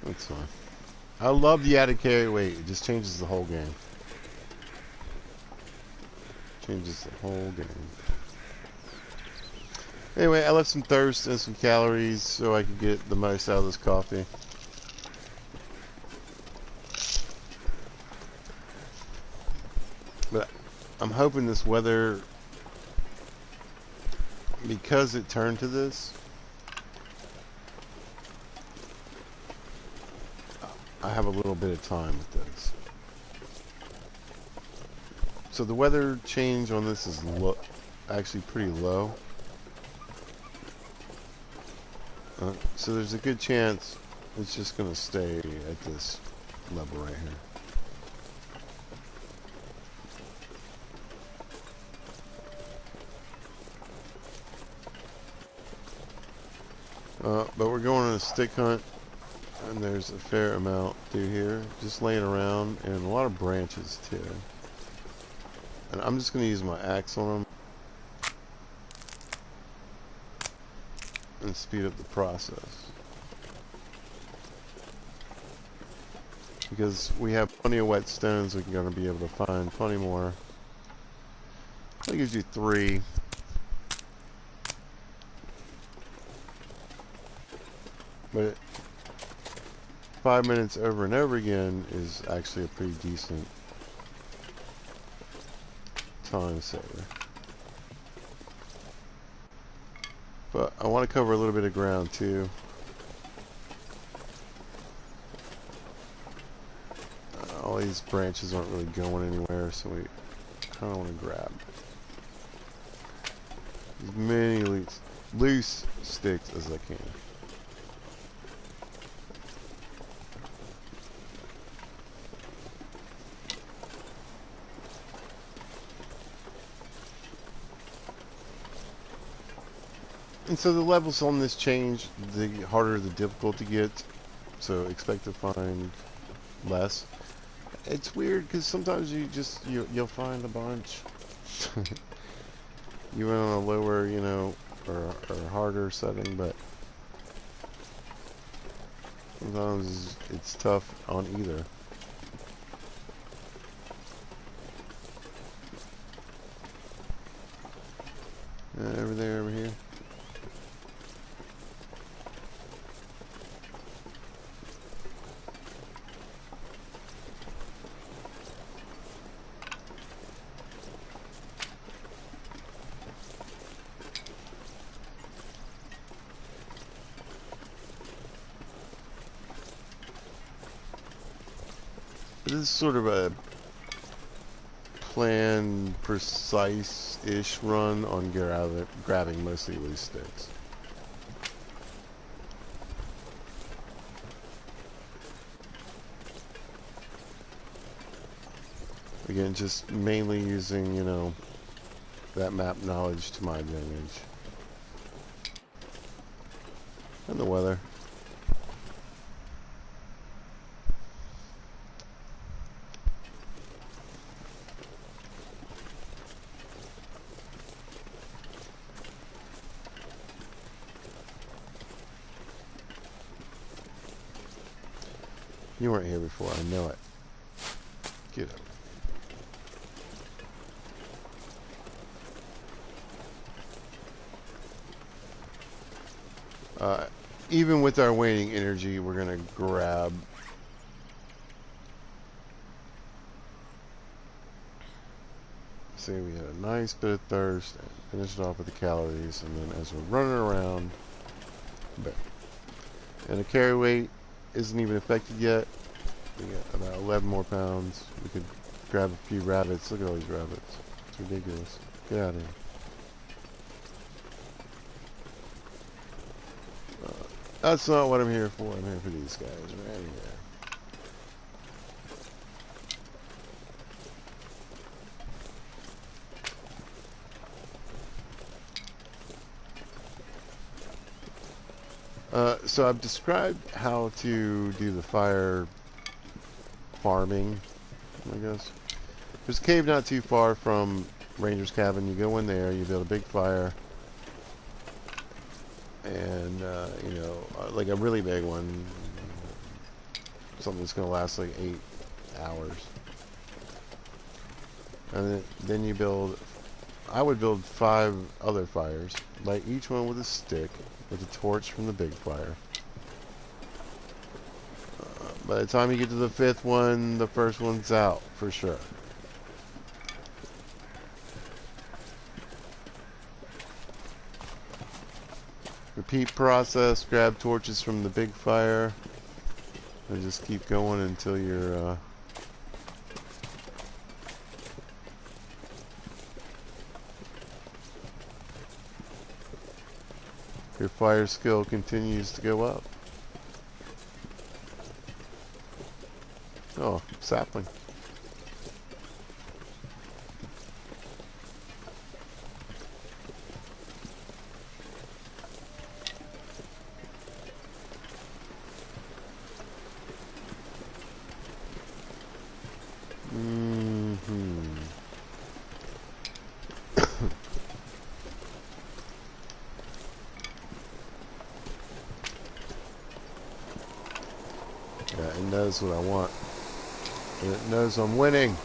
That's fine. I love the added carry weight. It just changes the whole game. Changes the whole game. Anyway, I left some thirst and some calories so I could get the most out of this coffee. But I'm hoping this weather, because it turned to this, I have a little bit of time with this. So the weather change on this is actually pretty low. So there's a good chance it's just going to stay at this level right here. But we're going on a stick hunt, and there's a fair amount through here, just laying around, and a lot of branches too. And I'm just going to use my axe on them and speed up the process. Because we have plenty of wet stones, we're going to be able to find plenty more. That gives you 3. But 5 minutes over and over again is actually a pretty decent time saver. But I want to cover a little bit of ground too. All these branches aren't really going anywhere, so we kind of want to grab as many loose sticks as I can. And so the levels on this change, the harder the difficulty gets. so expect to find less. It's weird because sometimes you'll find a bunch. You went on a lower, or harder setting, but sometimes it's tough on either. Over there, over here. This is sort of a planned, precise-ish run on grabbing mostly loose sticks. Again, just mainly using, that map knowledge to my advantage. And the weather. You weren't here before, I know it. Get up. Even with our waning energy, we're gonna grab. Say we had a nice bit of thirst, and finish it off with the calories, and then as we're running around, bam. And the carry weight isn't even affected yet. We got about 11 more pounds. We could grab a few rabbits. Look at all these rabbits. It's ridiculous. Get out of here. That's not what I'm here for. I'm here for these guys right here. So I've described how to do the fire farming, I guess. There's a cave not too far from Ranger's Cabin. You go in there, you build a big fire, and like a really big one, something that's going to last like 8 hours. And then you build, I would build 5 other fires, light each one with a stick, with a torch from the big fire. By the time you get to the 5th one, the first one's out, for sure. Repeat process, grab torches from the big fire, and just keep going until you're, your fire skill continues to go up. Oh, sapling. Yeah, it knows what I want. And it knows I'm winning.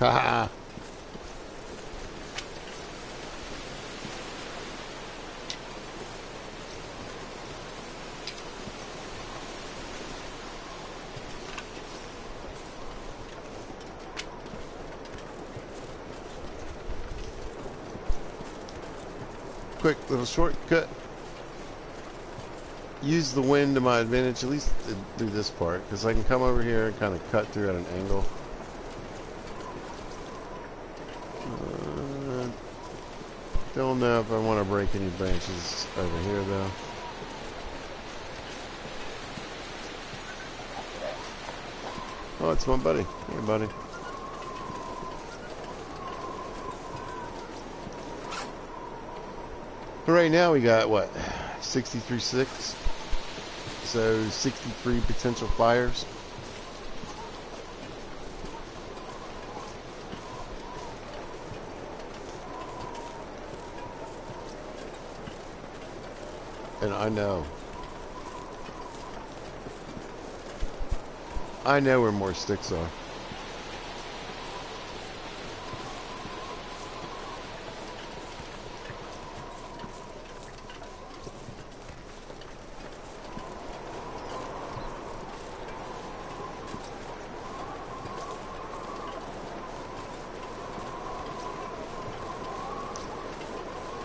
Haha. Quick little shortcut. Use the wind to my advantage, at least do this part, because I can come over here and kind of cut through at an angle. Don't know if I want to break any branches over here, though. Oh, it's my buddy. Hey, buddy. But right now we got, what, 63.6? So 63 potential fires. And I know where more sticks are.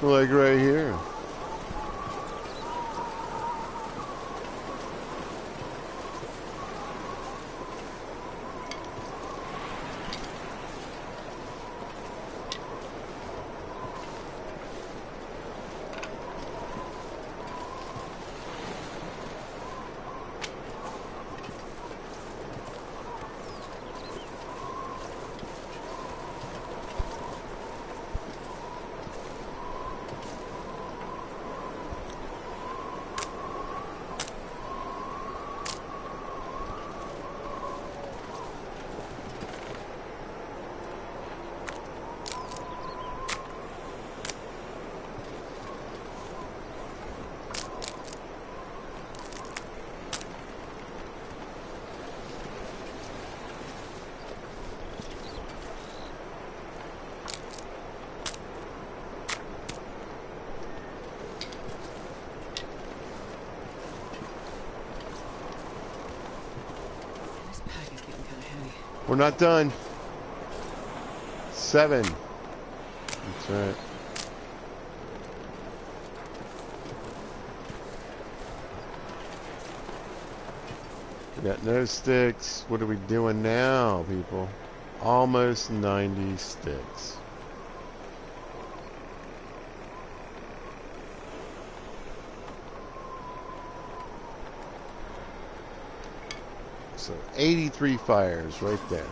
Like right here. We're not done. 7. That's right. We got no sticks. What are we doing now, people? Almost 90 sticks. So 83 fires right there.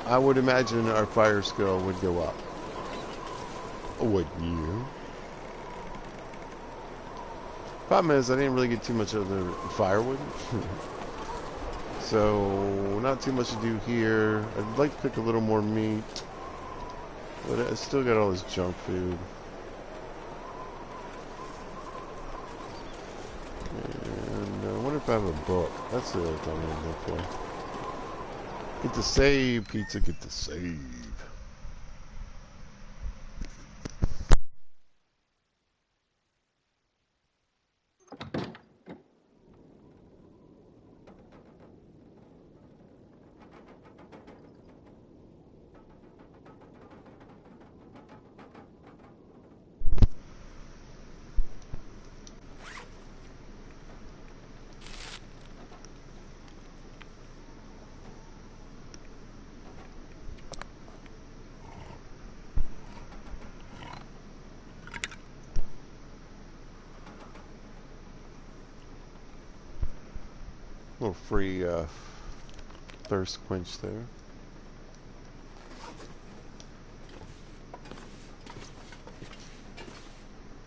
I would imagine our fire skill would go up. Wouldn't you? Problem is, I didn't really get too much of the firewood. So, not too much to do here. I'd like to cook a little more meat. But I still got all this junk food. And I wonder if I have a book. That's the other thing I'm looking for. Get to save, pizza, get to save. Little free thirst quench there.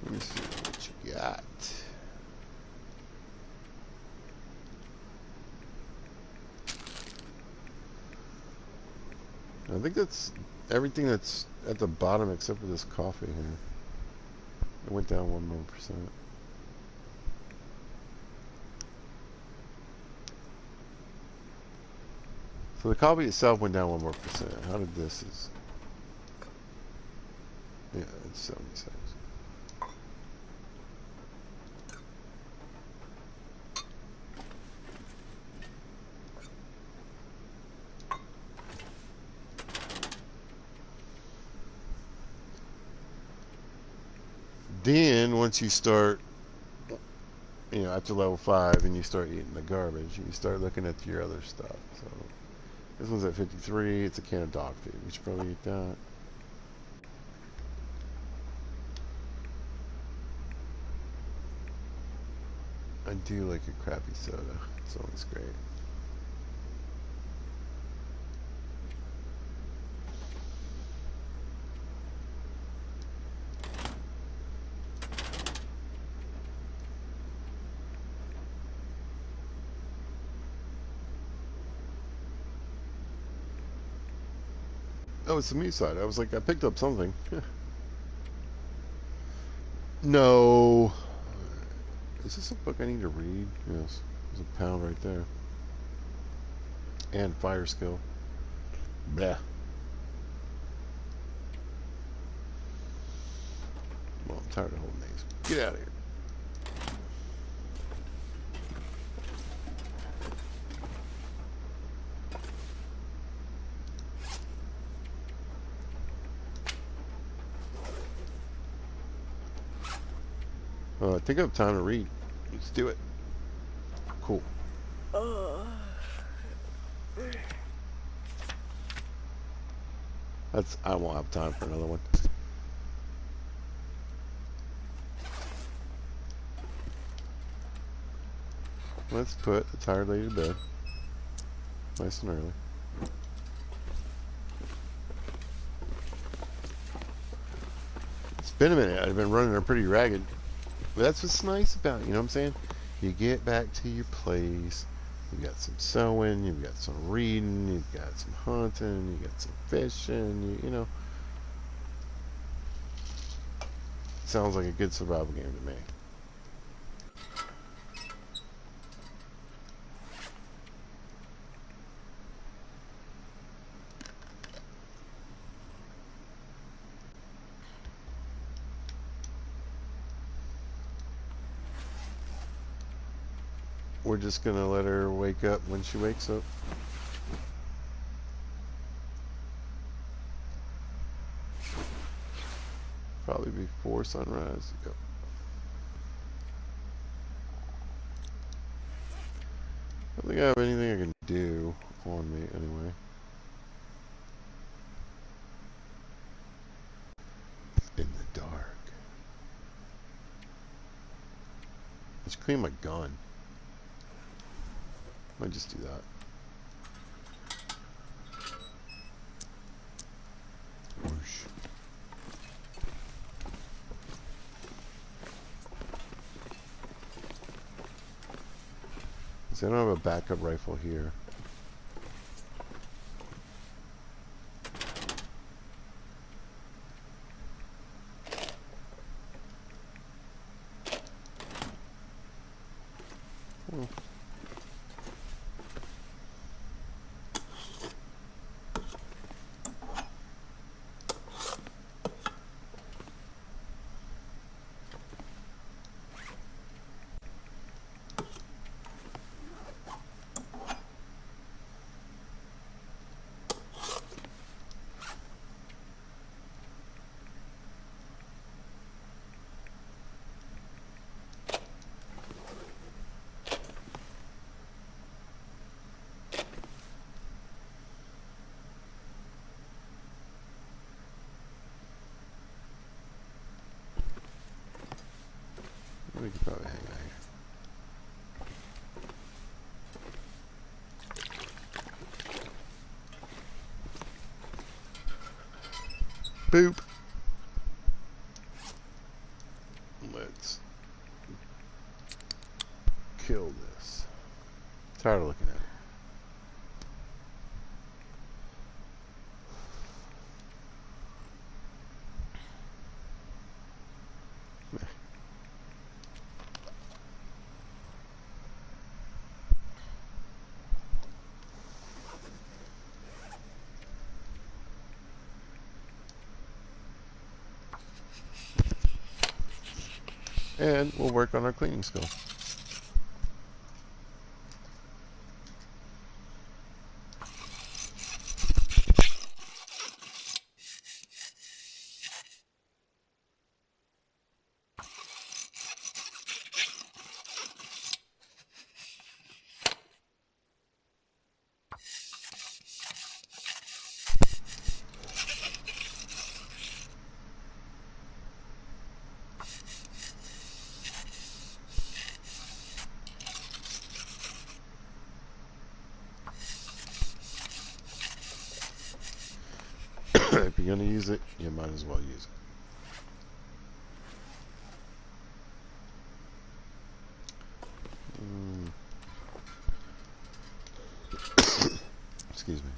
Let me see what you got. I think that's everything that's at the bottom except for this coffee here. It went down 1 more percent. So the copy itself went down 1 more percent. How did this is? Yeah, it's 76. Then once you start, after level 5 and you start eating the garbage, you start looking at your other stuff. So this one's at 53. It's a can of dog food. We should probably eat that. I do like a crappy soda. It's always great. Oh, it's the me side. I was like, I picked up something. No. Is this a book I need to read? Yes. There's a pound right there. And fire skill. Bleh. Well, I'm tired of holding these. Get out of here. I think I have time to read. Let's do it. Cool. I won't have time for another one. Let's put the tired lady to bed. Nice and early. It's been a minute. I've been running her pretty ragged. But that's what's nice about it, you know what I'm saying? You get back to your place. You've got some sewing. You've got some reading. You've got some hunting. You've got some fishing. You know. Sounds like a good survival game to me. We're just going to let her wake up when she wakes up. Probably before sunrise. Yep. I don't think I have anything I can do on me anyway. In the dark. I should clean my gun. Might just do that. Whoosh. See, I don't have a backup rifle here. Oh. We could probably hang out here. Boop. Let's kill this. Tired of looking at it. And we'll work on our cleaning skill. If you're going to use it, you might as well use it. Excuse me.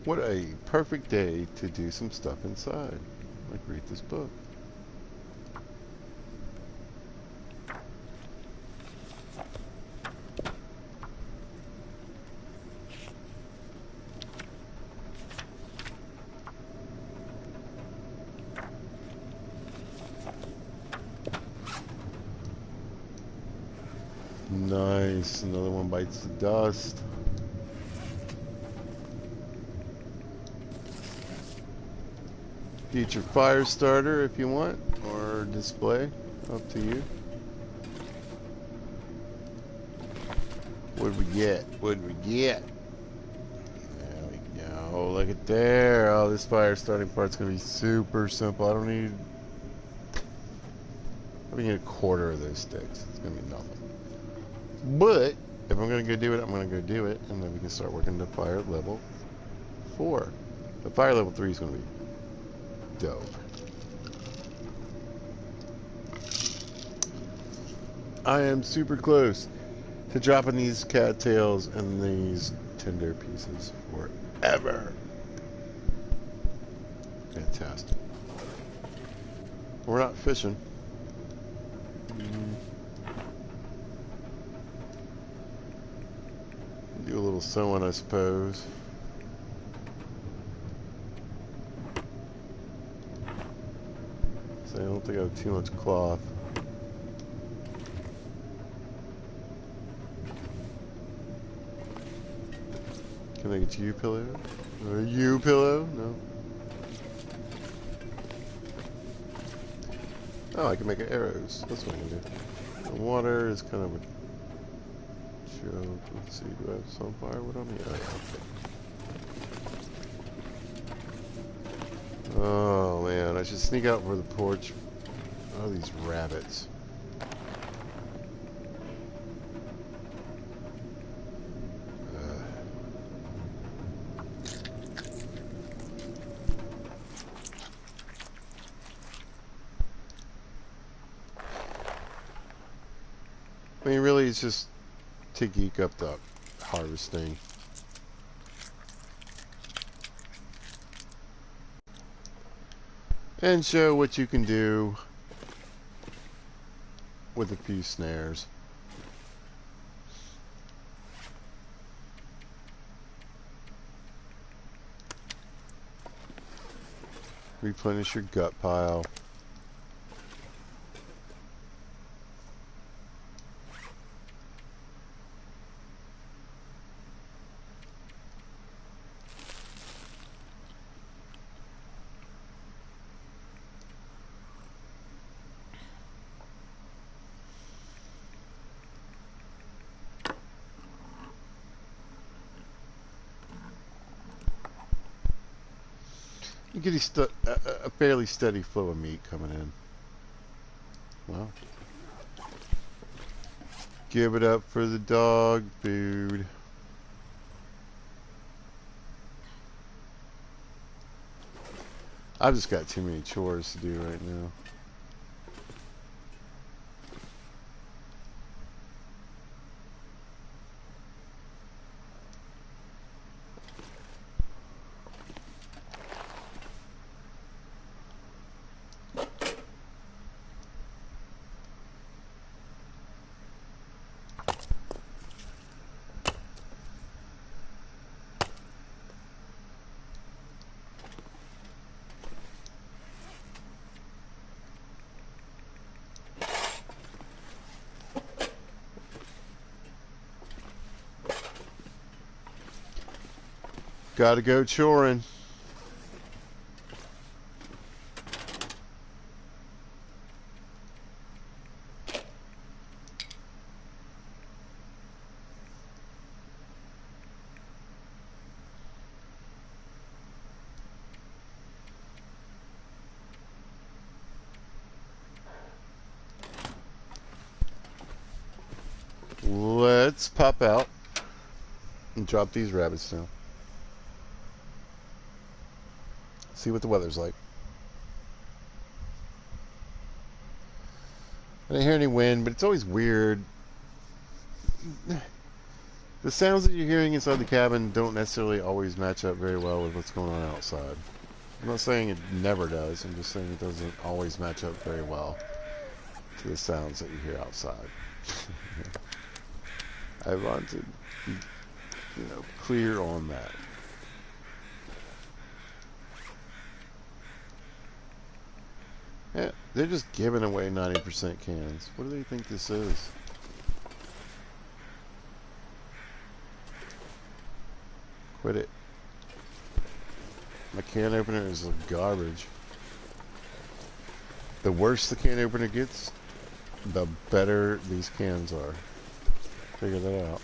What a perfect day to do some stuff inside, like read this book. Nice, another one bites the dust. Future fire starter if you want, or display, up to you. What did we get? What did we get? There we go. Look at there. Oh, this fire starting part's gonna be super simple. I don't need a quarter of those sticks. It's gonna be nothing. But if I'm gonna go do it, I'm gonna go do it, and then we can start working to fire level 4. The fire level 3 is gonna be dope. I am super close to dropping these cattails and these tinder pieces forever. Fantastic. We're not fishing. Do a little sewing, I suppose. So I don't think I have too much cloth. Can I get you pillow? You pillow? No. Oh, I can make arrows. That's what I can do. The water is kind of a joke. Let's see, do I have some firewood on me? Oh man, I should sneak out for the porch. Oh, these rabbits. I mean, really, it's just to geek up the harvesting. And show what you can do with a few snares. Replenish your gut pile. You get a fairly steady flow of meat coming in. Well, give it up for the dog food. I've just got too many chores to do right now. Gotta go choring. Let's pop out and drop these rabbits down. See what the weather's like. I didn't hear any wind, but it's always weird. The sounds that you're hearing inside the cabin don't necessarily always match up very well with what's going on outside. I'm not saying it never does. I'm just saying it doesn't always match up very well to the sounds that you hear outside. I want to be, clear on that. Yeah, they're just giving away 90% cans. What do they think this is? Quit it. My can opener is garbage. The worse the can opener gets, the better these cans are. Figure that out.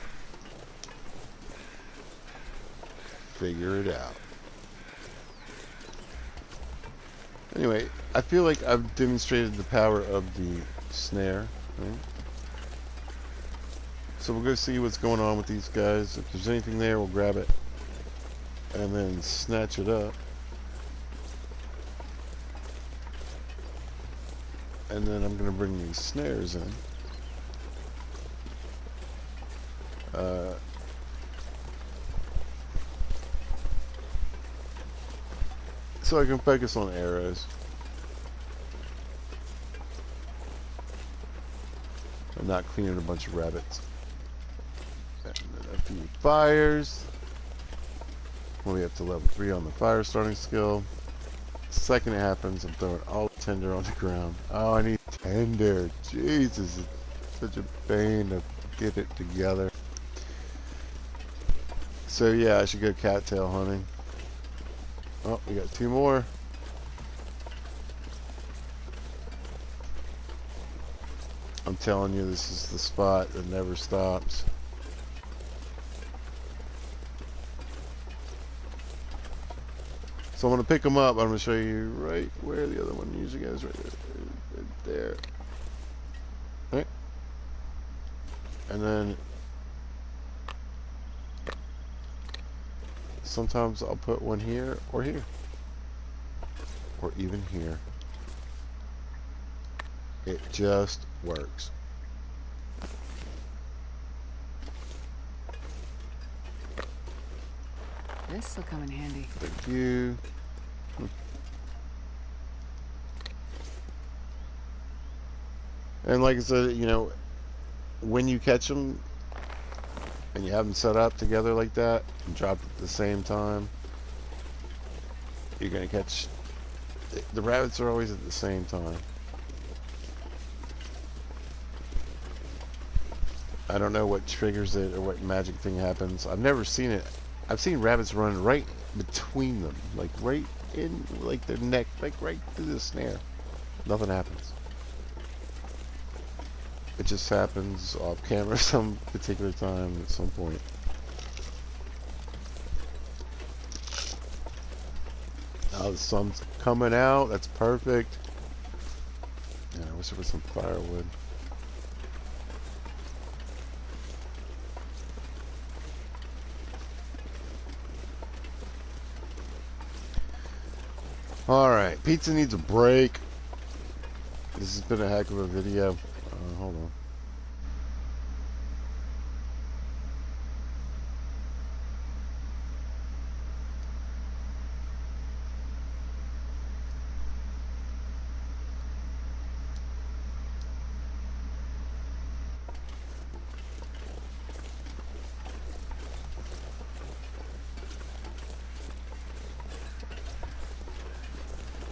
Figure it out. Anyway, I feel like I've demonstrated the power of the snare. Right? So we'll go see what's going on with these guys. If there's anything there, we'll grab it and then snatch it up. And then I'm going to bring these snares in. So I can focus on arrows. I'm not cleaning a bunch of rabbits. And then a few fires. We'll be up to level 3 on the fire starting skill. The second it happens, I'm throwing all tinder on the ground. Oh, I need tinder. Jesus, it's such a pain to get it together. So yeah, I should go cattail hunting. Oh, we got 2 more. I'm telling you, this is the spot that never stops. So I'm going to pick them up. I'm going to show you right where the other one usually goes. Right there. Right. And then sometimes I'll put one here or here. Or even here. It just works. This'll come in handy. Thank you. And like I said, when you catch them and you have them set up together like that and dropped at the same time, you're going to catch... The rabbits are always at the same time. I don't know what triggers it or what magic thing happens. I've never seen it. I've seen rabbits run right between them, like right in, like their neck, like right through the snare. Nothing happens. It just happens off camera some particular time at some point. Oh, the sun's coming out. That's perfect. Yeah, I wish there was some firewood. Alright, pizza needs a break. This has been a heck of a video. Hold on.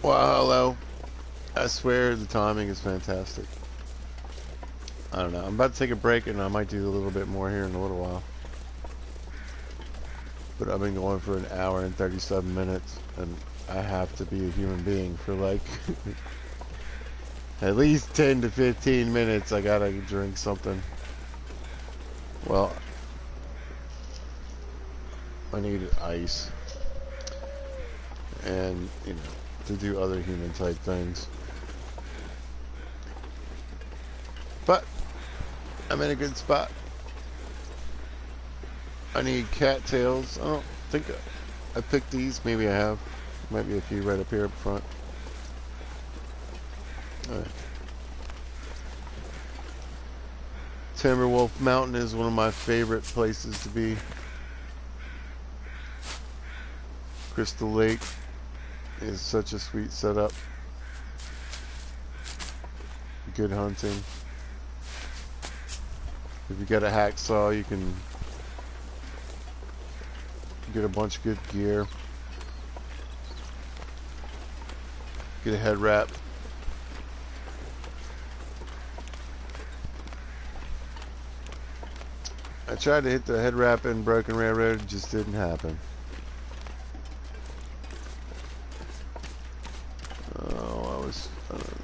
Well, hello. I swear the timing is fantastic. I don't know. I'm about to take a break and I might do a little bit more here in a little while. But I've been going for an hour and 37 minutes and I have to be a human being for like at least 10 to 15 minutes. I gotta drink something. Well, I need ice and, you know, to do other human type things. But I'm in a good spot. I need cattails. I don't think I picked these. Maybe I have. Might be a few right up here up front. Alright. Timberwolf Mountain is one of my favorite places to be. Crystal Lake is such a sweet setup. Good hunting. If you got a hacksaw, you can get a bunch of good gear. Get a head wrap. I tried to hit the head wrap in Broken Railroad, it just didn't happen. Oh,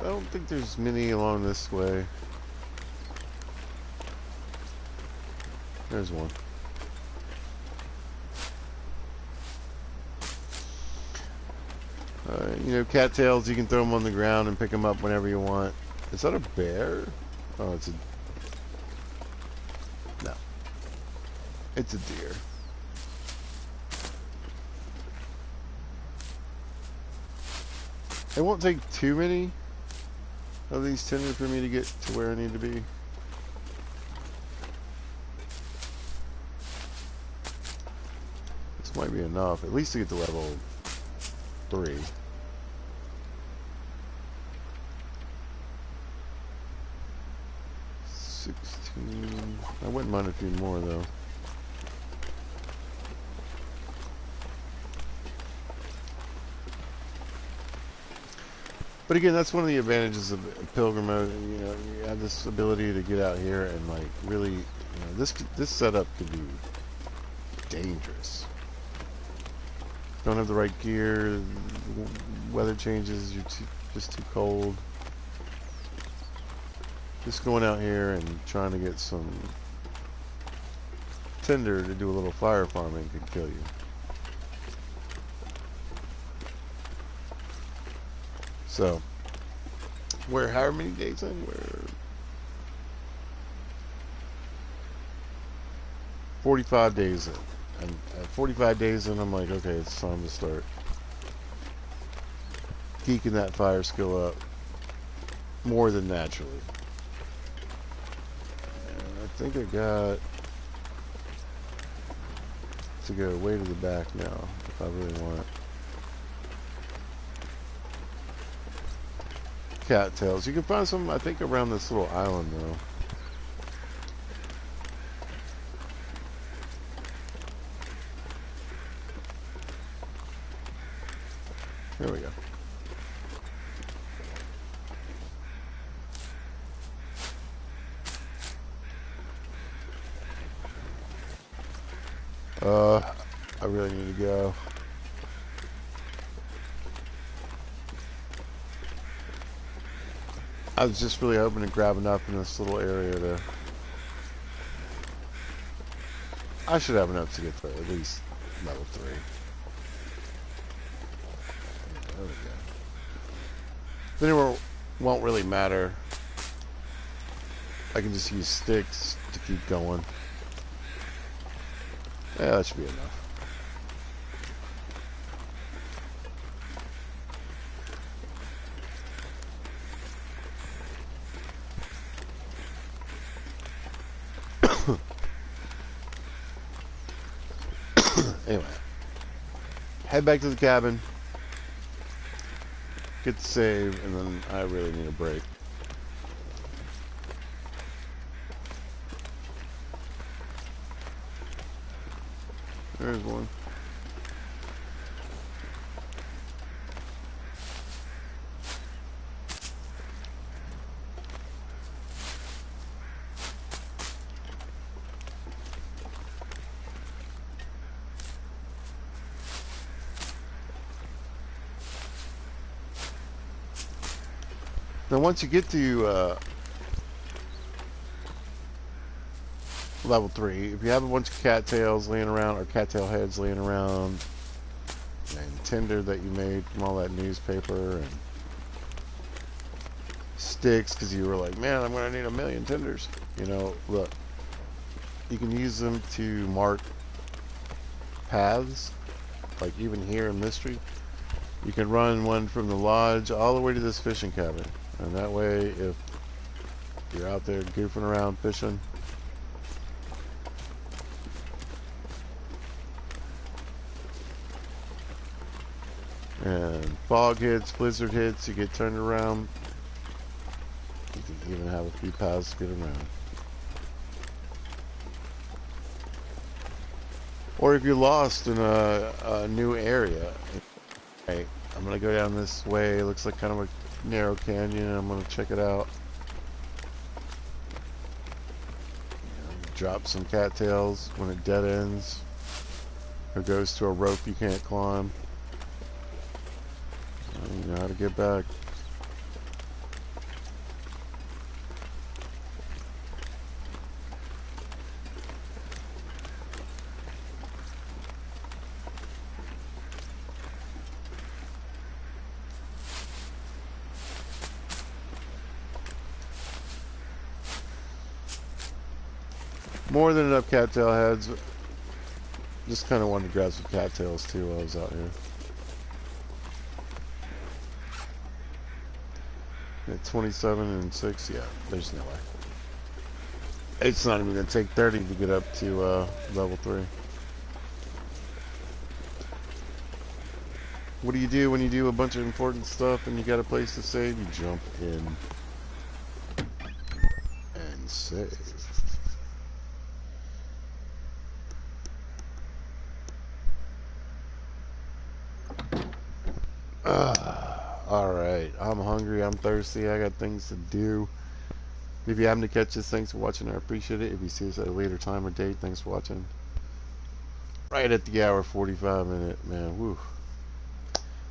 I don't think there's many along this way. There's one. You know, cattails, you can throw them on the ground and pick them up whenever you want. Is that a bear? Oh, it's a... No. It's a deer. It won't take too many of these tinder for me to get to where I need to be. This might be enough, at least to get to level 3. I wouldn't mind a few more though. But again, that's one of the advantages of Pilgrim mode. You know, you have this ability to get out here and like really, you know, this setup could be dangerous. Don't have the right gear. Weather changes. You're just too cold. Just going out here and trying to get some tinder to do a little fire farming could kill you. So, we're however many days in? We're 45 days in. And at 45 days in, I'm like, okay, it's time to start geeking that fire skill up more than naturally. I think I got to go way to the back now if I really want. Cattails. You can find some, I think, around this little island though. Here we go. I really need to go. I was just really hoping to grab enough in this little area to... I should have enough to get to at least level 3. There we go. Then it won't really matter. I can just use sticks to keep going. Yeah, that should be enough. Anyway, head back to the cabin, get the save, and then I really need a break. There's one. Now, once you get to level 3, if you have a bunch of cattails laying around or cattail heads laying around, and tinder that you made from all that newspaper and sticks because you were like, man, I'm going to need 1,000,000 tinders. You know, look, you can use them to mark paths, like even here in Mystery. You can run one from the lodge all the way to this fishing cabin. And that way, if you're out there goofing around fishing, and fog hits, blizzard hits, you get turned around, you can even have a few paths to get around. Or if you're lost in a new area, hey, I'm going to go down this way, it looks like kind of a narrow canyon, I'm going to check it out. Drop some cattails when it dead ends, or goes to a rope you can't climb. You know how to get back. More than enough cattail heads. Just kind of wanted to grab some cattails too while I was out here. At 27 and 6, yeah, there's no way. It's not even going to take 30 to get up to level 3. What do you do when you do a bunch of important stuff and you got a place to save? You jump in and save. Alright, I'm hungry, I'm thirsty, I got things to do. If you happen to catch this, thanks for watching, I appreciate it. If you see us at a later time or date, thanks for watching. Right at the hour 45 minute, man, woo.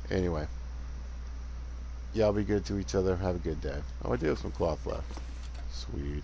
Anyway, y'all be good to each other, have a good day. Oh, I do have some cloth left. Sweet.